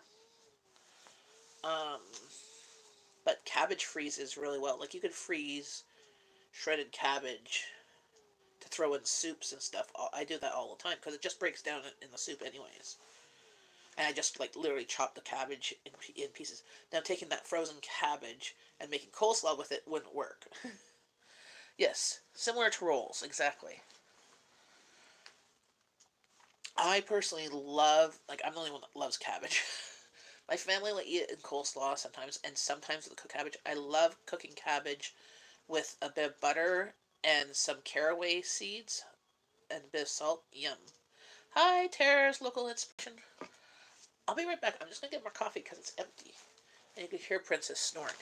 S1: Um, but cabbage freezes really well. Like you could freeze shredded cabbage to throw in soups and stuff. I do that all the time because it just breaks down in the soup anyways. And I just like literally chop the cabbage in pieces. Now taking that frozen cabbage and making coleslaw with it wouldn't work. Yes, similar to rolls, exactly. I personally love, like, I'm the only one that loves cabbage. My family will eat it in coleslaw sometimes, and sometimes with cooked cabbage. I love cooking cabbage with a bit of butter and some caraway seeds and a bit of salt. Yum. Hi, Tara's local inspiration. I'll be right back. I'm just going to get more coffee because it's empty. And you can hear Princess snoring.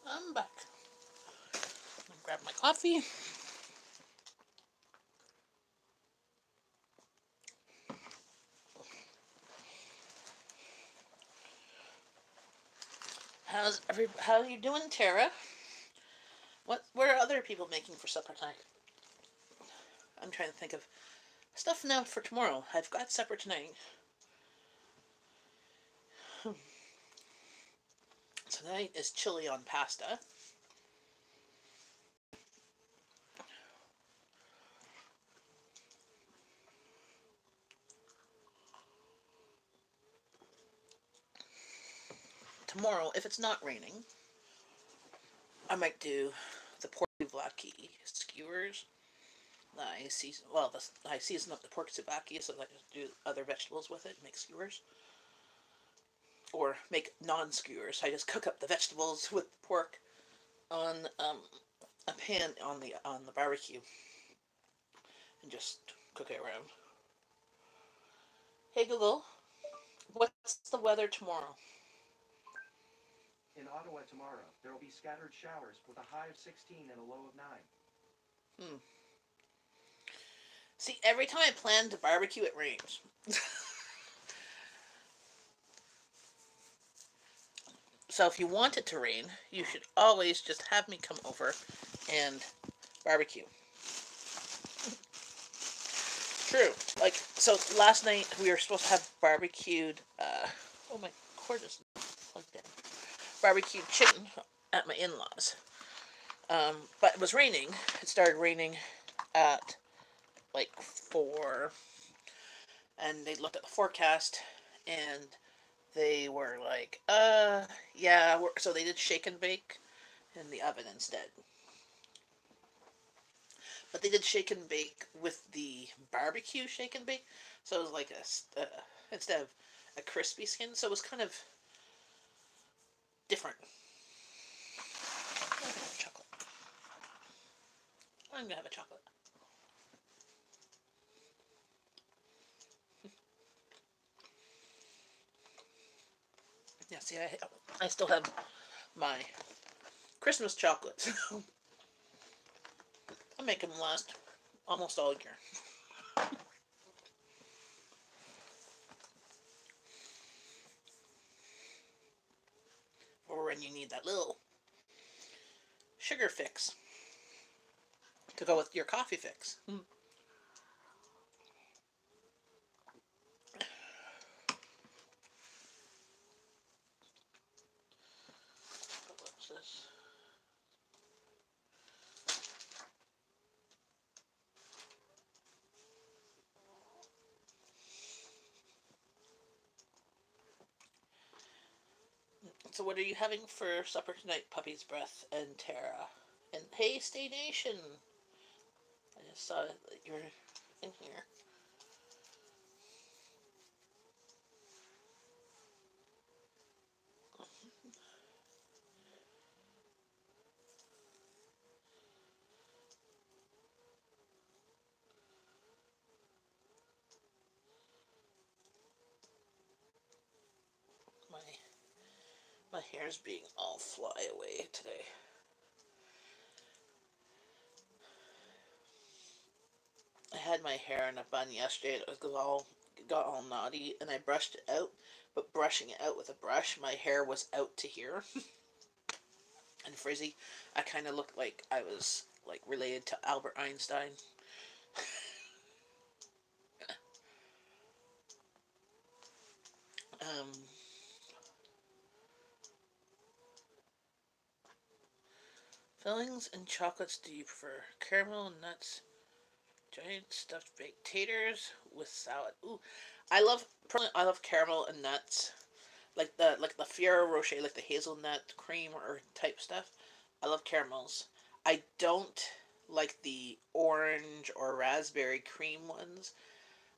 S1: I'm back. I'll grab my coffee. How are you doing, Tara? What are other people making for supper tonight? I'm trying to think of stuff now for tomorrow. I've got supper tonight. Tonight is chili on pasta. Tomorrow, if it's not raining, I might do the pork souvlaki skewers. I season up the pork souvlaki so that I can do other vegetables with it, make skewers. Or make non-skewers. I just cook up the vegetables with the pork on a pan on the barbecue and just cook it around. Hey Google, what's the weather tomorrow?
S2: In Ottawa tomorrow, there will be scattered showers with a high of 16 and a low of 9.
S1: Hmm. See, every time I plan to barbecue, it rains. So if you want it to rain, you should always just have me come over and barbecue. True. Like, so last night we were supposed to have barbecued, oh my cord is plugged in. Barbecued chicken at my in-laws. But it was raining. It started raining at like 4, and they looked at the forecast, and they were like, yeah. So they did shake and bake in the oven instead. But they did shake and bake with the barbecue shake and bake, so it was like instead of a crispy skin, so it was kind of different. I'm gonna have a chocolate. I'm gonna have a chocolate. Yeah, see, I still have my Christmas chocolates. I make them last almost all year. Or when you need that little sugar fix to go with your coffee fix. What's this? So what are you having for supper tonight, Puppy's Breath and Tara? And hey, Stay Nation! I just saw that you're in here. My my hair's being all fly away today. I had my hair in a bun yesterday. It got all knotty, and I brushed it out. But brushing it out with a brush, my hair was out to here and frizzy. I kind of looked like I was like related to Albert Einstein. Um, Fillings and chocolates do you prefer? Caramel, nuts, giant stuffed baked taters with salad. Ooh, I love caramel and nuts, like the Ferrero Rocher, like the hazelnut cream or type stuff. I love caramels. I don't like the orange or raspberry cream ones.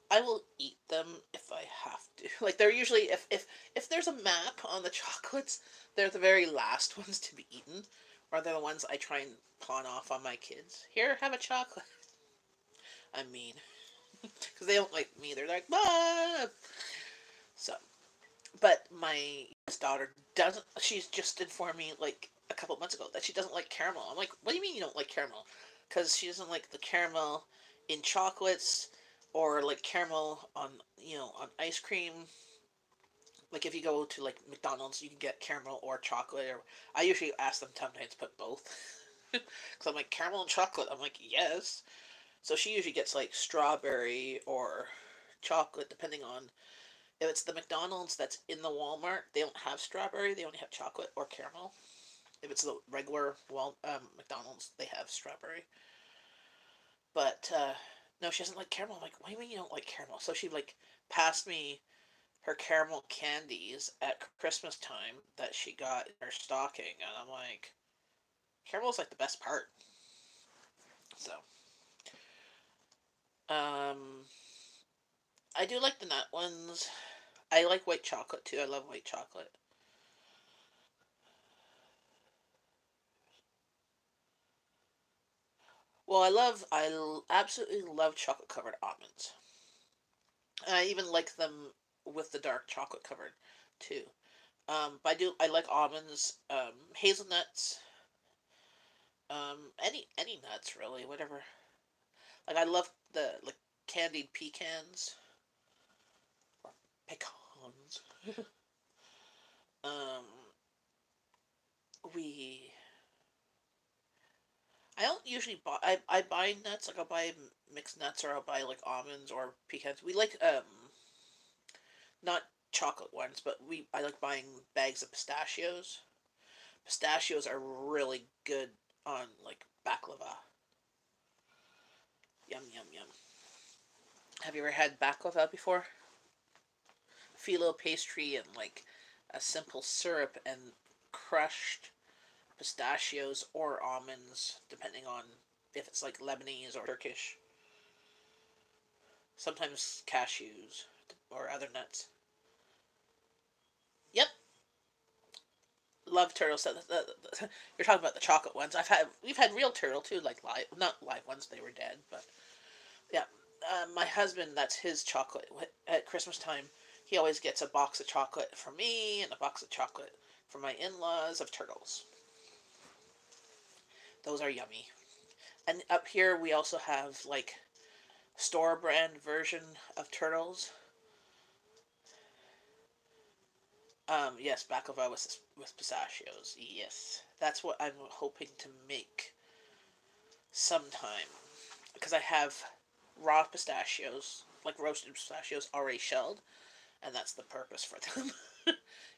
S1: I will eat them if I have to. Like they're usually if there's a map on the chocolates, they're the very last ones to be eaten, or they're the ones I try and pawn off on my kids. Here, have a chocolate. I mean, because they don't like me. They're like, bah! So, but my daughter doesn't. She's just informed me like a couple months ago that she doesn't like caramel. I'm like, what do you mean you don't like caramel? Because she doesn't like the caramel in chocolates or like caramel on on ice cream. Like if you go to like McDonald's, you can get caramel or chocolate. Or I usually ask them sometimes to put both. Because I'm like caramel and chocolate. I'm like yes. So she usually gets like strawberry or chocolate, depending on if it's the McDonald's that's in the Walmart. They don't have strawberry. They only have chocolate or caramel. If it's the regular McDonald's, they have strawberry. But no, she doesn't like caramel. I'm like, what do you mean you don't like caramel? So she like passed me her caramel candies at Christmas time that she got in her stocking, and I'm like, caramel's like the best part. So, um, I do like the nut ones. I like white chocolate too. I love white chocolate. Well, absolutely love chocolate covered almonds. And I even like them with the dark chocolate covered too. But I like almonds, hazelnuts, any nuts really, whatever. Like I love the like candied pecans or pecans. um, we I don't usually buy. I buy nuts. Like I'll buy mixed nuts, or I'll buy like almonds or pecans. We like not chocolate ones, but we I like buying bags of pistachios. Pistachios are really good on like baklava. Yum yum yum. Have you ever had baklava before? Phyllo pastry and like a simple syrup and crushed pistachios or almonds, depending on if it's like Lebanese or Turkish. Sometimes cashews or other nuts. Yep, love turtle. So you're talking about the chocolate ones. We've had real turtle too, like live, not live ones. They were dead, but yeah. My husband, that's his chocolate at Christmas time. He always gets a box of chocolate for me and a box of chocolate for my in-laws of turtles. Those are yummy. And up here we also have like store brand version of turtles. Yes, baklava with pistachios. Yes, that's what I'm hoping to make sometime because I have raw pistachios, like roasted pistachios, already shelled, and that's the purpose for them,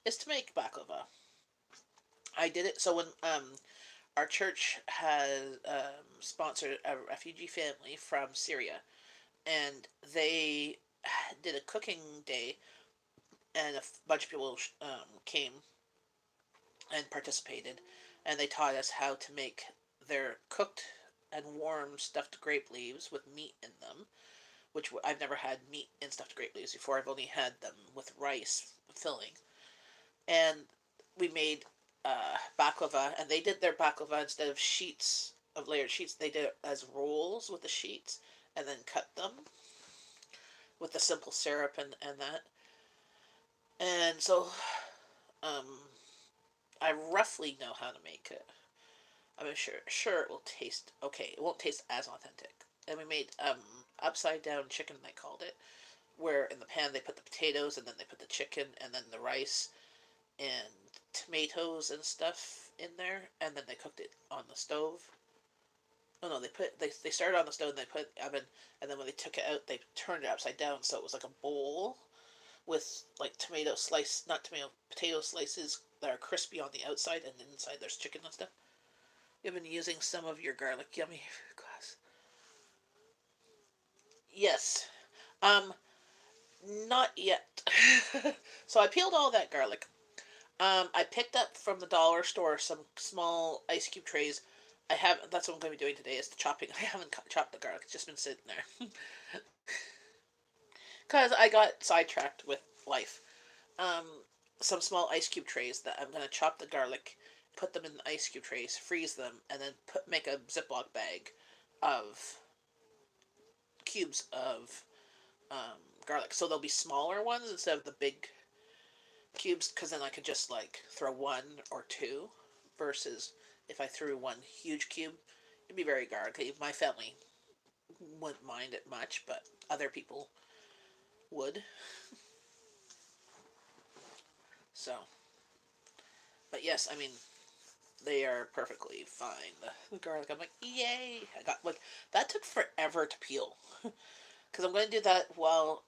S1: is to make baklava. I did it so when our church has sponsored a refugee family from Syria, and they did a cooking day, and a bunch of people came and participated, and they taught us how to make their cooked and warm stuffed grape leaves with meat in them, which I've never had meat in stuffed grape leaves before. I've only had them with rice filling, and we made baklava, and they did their baklava instead of sheets of layered sheets. They did it as rolls with the sheets, and then cut them with the simple syrup and that. And so, um, I roughly know how to make it. I'm sure it will taste okay. It won't taste as authentic. And we made upside down chicken, they called it, where in the pan they put the potatoes and then they put the chicken and then the rice and tomatoes and stuff in there, and then they cooked it on the stove. Oh no, they started on the stove and they put it in the oven, and then when they took it out, they turned it upside down so it was like a bowl with like not tomato, potato slices that are crispy on the outside, and inside there's chicken and stuff. You've been using some of your garlic yummy glass. Yes. Um, not yet. So I peeled all that garlic. I picked up from the dollar store some small ice cube trays. I have That's what I'm going to be doing today is the chopping. I haven't chopped the garlic; it's just been sitting there because I got sidetracked with life. Um, some small ice cube trays that I'm going to chop the garlic, put them in the ice cube trays, freeze them, and then make a Ziploc bag of cubes of garlic. So there'll be smaller ones instead of the big cubes, because then I could just like throw one or two, versus if I threw one huge cube, it'd be very garlicky. My family wouldn't mind it much, but other people would. So, but yes, I mean they are perfectly fine. The garlic, I'm like, yay! I got like that took forever to peel because I'm going to do that while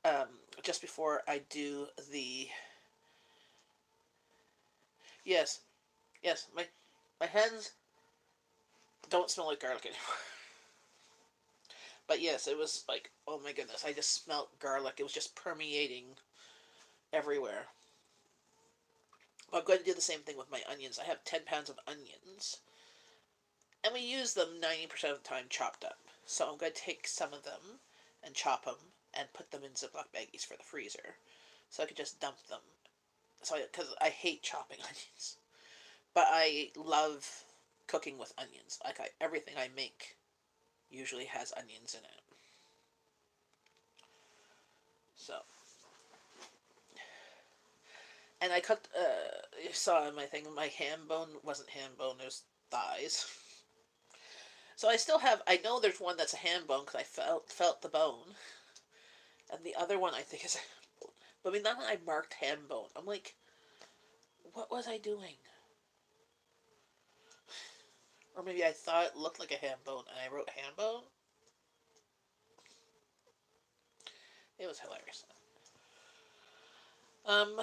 S1: just before I do the yes, yes, my hands don't smell like garlic anymore. But yes, it was like, oh my goodness, I just smelled garlic. It was just permeating everywhere. I'm going to do the same thing with my onions. I have 10 pounds of onions, and we use them 90% of the time chopped up. So I'm going to take some of them and chop them and put them in Ziploc baggies for the freezer, so I could just dump them. Because I hate chopping onions, but I love cooking with onions. Everything I make usually has onions in it. So, and I cooked. You saw my thing. My ham bone wasn't ham bone. It was thighs. So I still have. I know there's one that's a ham bone because I felt the bone, and the other one I think is. But I mean, now I marked ham bone. I'm like, what was I doing? Or maybe I thought it looked like a ham bone and I wrote ham bone. It was hilarious. Um,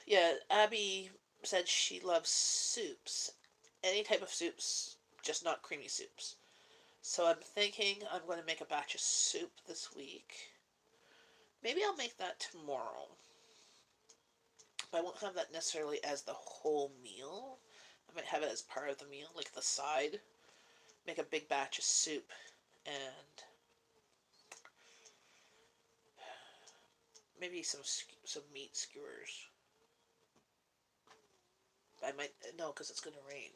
S1: yeah, Abby said she loves soups. Any type of soups, just not creamy soups. So I'm thinking I'm going to make a batch of soup this week. Maybe I'll make that tomorrow. But I won't have that necessarily as the whole meal. I might have it as part of the meal, like the side. Make a big batch of soup and maybe some meat skewers. I might no, because it's gonna rain.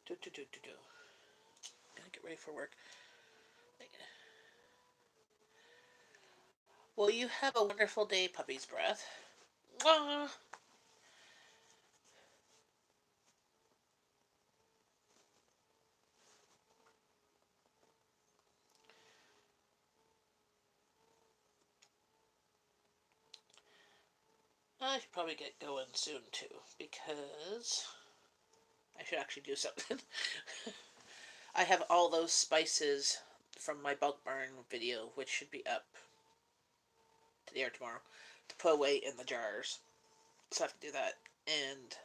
S1: Do. Gotta get ready for work. Well, you have a wonderful day, puppy's breath. Mwah. I should probably get going soon too, because I should actually do something. I have all those spices from my bulk burn video, which should be up today or tomorrow, to put away in the jars. So I have to do that. And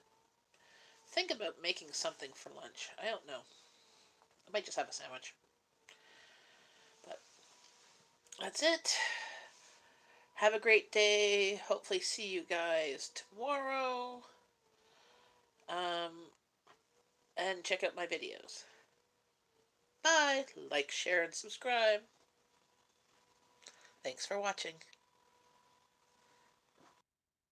S1: think about making something for lunch. I don't know. I might just have a sandwich. But that's it. Have a great day. Hopefully see you guys tomorrow. And check out my videos. Bye. Like, share, and subscribe. Thanks for watching.